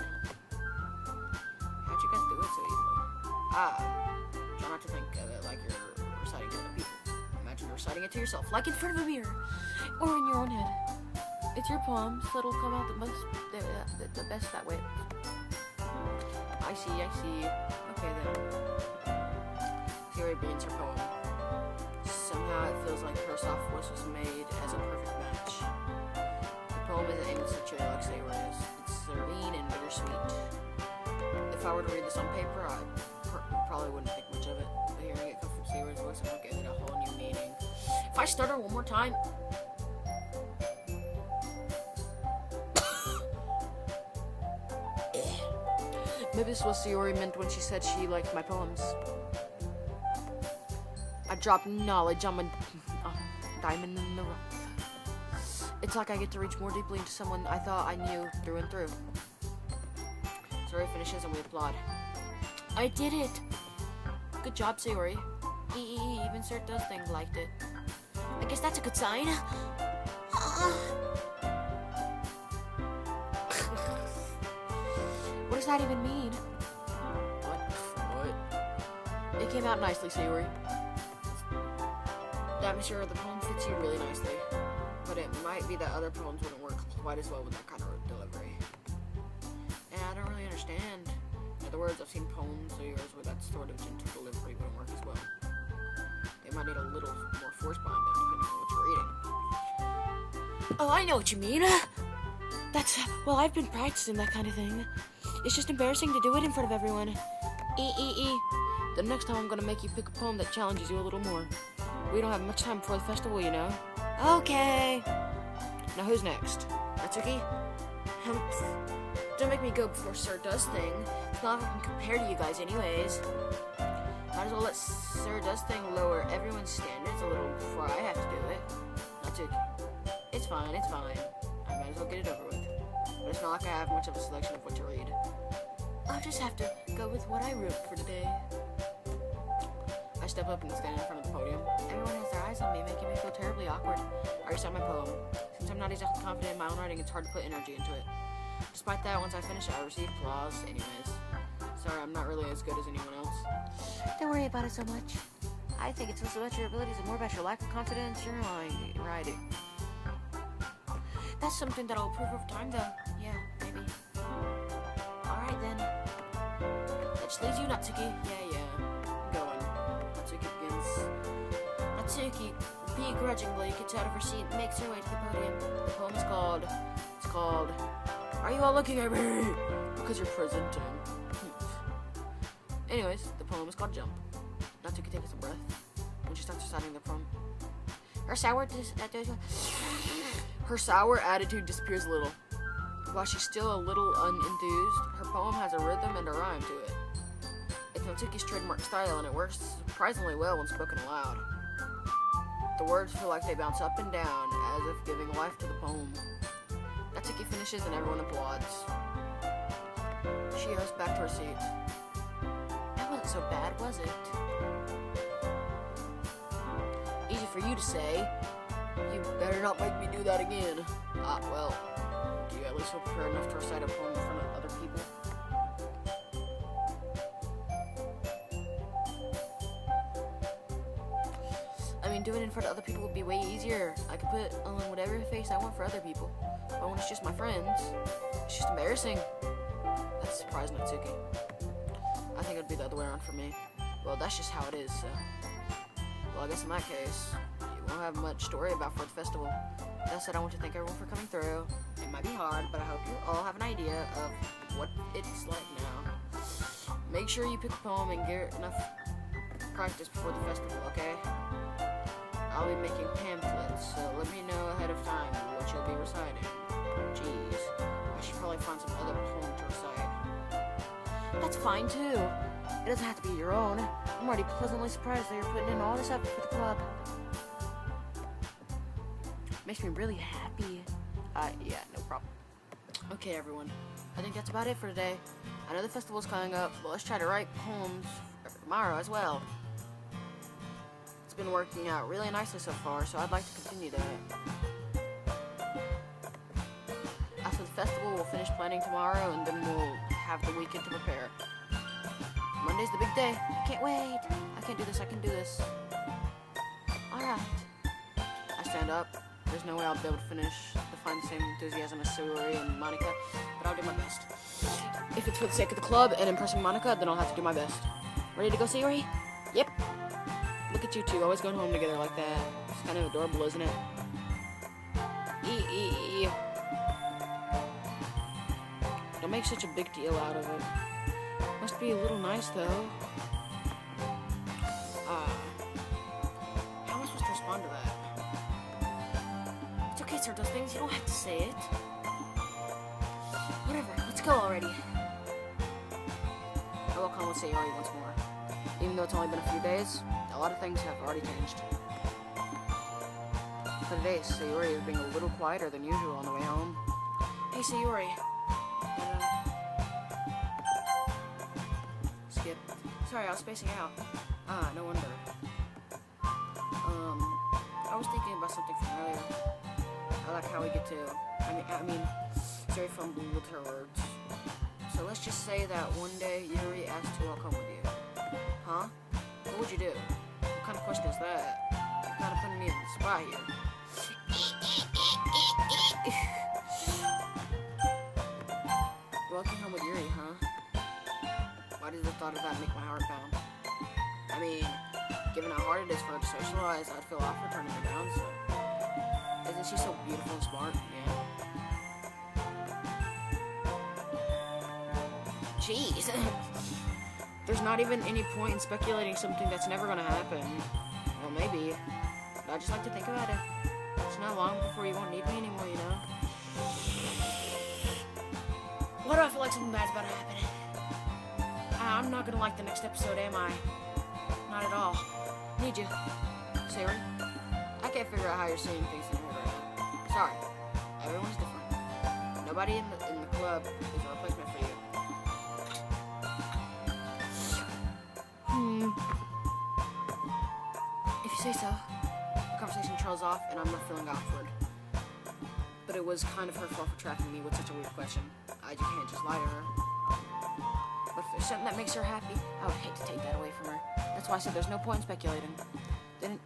How'd you guys do it so easily? Try not to think of it like you're reciting to other people. Imagine you're reciting it to yourself, like in front of a mirror, or in your own head. It's your poem, so it'll come out the best that way. I see. Okay then. Sayori begins her poem. Somehow it feels like her soft voice was made as a perfect match. The poem isn't aimed at such like Sayori is. It's serene and bittersweet. If I were to read this on paper, I probably wouldn't think much of it. But hearing it come from Sayori's voice, I'm giving it a whole new meaning. If I stutter one more time... Maybe this was Sayori meant when she said she liked my poems. I dropped knowledge on my diamond in the rough. It's like I get to reach more deeply into someone I thought I knew through and through. Sayori finishes and we applaud. I did it! Good job, Sayori. Even Sir Does Things liked it. I guess that's a good sign. What does that even mean? What? It came out nicely, Sayori. I'm sure the poem fits you really nicely, but it might be that other poems wouldn't work quite as well with that kind of delivery. And I don't really understand. In other words, I've seen poems of yours where that sort of gentle delivery wouldn't work as well. They might need a little more force behind them, depending on what you're reading. Oh, I know what you mean. Well, I've been practicing that kind of thing. It's just embarrassing to do it in front of everyone. The next time I'm gonna make you pick a poem that challenges you a little more. We don't have much time before the festival, you know. Okay. Now who's next? Natsuki? Don't make me go before Sir Does Thing. It's not like I can compare to you guys anyways. Might as well let Sir Does Thing lower everyone's standards a little before I have to do it. Natsuki. It's fine. I might as well get it over with. But it's not like I have much of a selection of what to read. I'll just have to go with what I wrote for today. I step up and stand in front of the podium. Everyone has their eyes on me, making me feel terribly awkward. I recite my poem. Since I'm not exactly confident in my own writing, it's hard to put energy into it. Despite that, once I finish it, I receive applause anyways. Sorry, I'm not really as good as anyone else. Don't worry about it so much. I think it's less about your abilities and more about your lack of confidence in your writing. That's something that I'll improve over time, though. Yeah, maybe. Alright then. That just leaves you, Natsuki. Yeah. Natsuki begins. Natsuki begrudgingly gets out of her seat and makes her way to the podium. The poem is called... Are you all looking at me? Because you're presenting. Anyways, the poem is called Jump. Natsuki takes a breath when she starts reciting the poem. Her sour attitude disappears a little. While she's still a little unenthused, her poem has a rhythm and a rhyme to it. It's Natsuki's trademark style, and it works surprisingly well when spoken aloud. The words feel like they bounce up and down, as if giving life to the poem. Natsuki finishes and everyone applauds. She goes back to her seat. That wasn't so bad, was it? Easy for you to say. You better not make me do that again. Well, do you at least feel prepared enough to recite a poem in front of other people? I mean, doing it in front of other people would be way easier. I could put on whatever face I want for other people. But when it's just my friends, it's just embarrassing. That's a surprise, Natsuki. I think it'd be the other way around for me. Well, that's just how it is, so. Well, I guess in that case, you won't have much to worry about for the festival. That said, I want to thank everyone for coming through. It might be hard, but I hope you all have an idea of what it's like now. Make sure you pick a poem and get enough practice before the festival, okay? I'll be making pamphlets, so let me know ahead of time what you'll be reciting. Jeez, I should probably find some other poem to recite. That's fine, too. It doesn't have to be your own. I'm already pleasantly surprised that you're putting in all this effort for the club. Makes me really happy. Yeah, no problem. Okay, everyone. I think that's about it for today. I know the festival's coming up, but let's try to write poems for tomorrow as well. It's been working out really nicely so far, so I'd like to continue that. After the festival, we'll finish planning tomorrow, and then we'll have the weekend to prepare. Monday's the big day. I can't wait. I can't do this. I can do this. Alright. I stand up. There's no way I'll be able to finish to find the same enthusiasm as Sayori and Monica, but I'll do my best. If it's for the sake of the club and impressing Monica, then I'll have to do my best. Ready to go, Sayori? Yep. Look at you two, always going home together like that. It's kind of adorable, isn't it? Don't make such a big deal out of it. Must be a little nice, though. How am I supposed to respond to that? It's okay, sir, those things, you don't have to say it. Whatever, let's go already. I will come with Sayori once more. Even though it's only been a few days, a lot of things have already changed. For today, Sayori is being a little quieter than usual on the way home. Hey, Sayori. Skip. Sorry, I was spacing out. No wonder. I was thinking about something from earlier. I like how we get to... I mean, Sayori fumbled with her words. So let's just say that one day Yuri asked who I'll come with you. Huh? What would you do? What kind of question is that? You're kind of putting me in the spot here. Well, I can come with Yuri, huh? Why does the thought of that make my heart pound? I mean, given how hard it is for her to socialize, I'd feel awful turning her down, so... Isn't she so beautiful and smart? Yeah. Jeez. There's not even any point in speculating something that's never gonna happen. Well, maybe. But I just like to think about it. It's not long before you won't need me anymore, you know? Why do I feel like something bad's about to happen? I'm not gonna like the next episode, am I? Not at all. Need you. Sayori? I can't figure out how you're seeing things in here right now. Sorry. Everyone's different. Nobody in the club is a replacement for you. If you say so. The conversation trails off, and I'm not feeling awkward. But it was kind of her fault for trapping me with such a weird question. I just can't just lie to her. But if there's something that makes her happy, I would hate to take that away from her. That's why I said there's no point in speculating. Then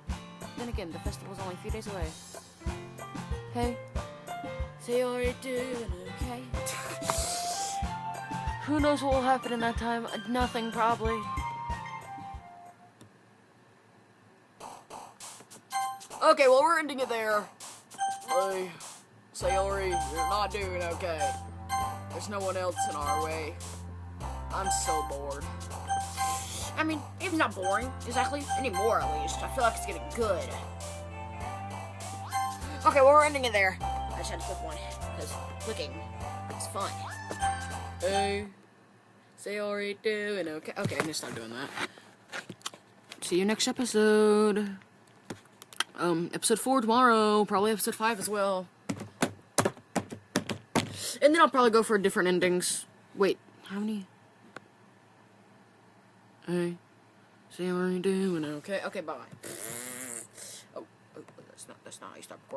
again, the festival's only a few days away. Hey, Sayori doing okay? Who knows what will happen in that time? Nothing, probably. Okay, well, we're ending it there. Hey, Sayori, you're not doing okay. There's no one else in our way. I'm so bored. I mean, it's not boring, exactly. Anymore, at least. I feel like it's getting good. Okay, well, we're ending it there. I just had to click one, because clicking is fun. Hey, Sayori doing okay? Okay, I'm gonna stop doing that. See you next episode. Episode 4 tomorrow. Probably episode 5 as well. And then I'll probably go for different endings. Wait, how many? Hey, Sayori doing okay? Okay, bye. Oh, that's not how you stop recording.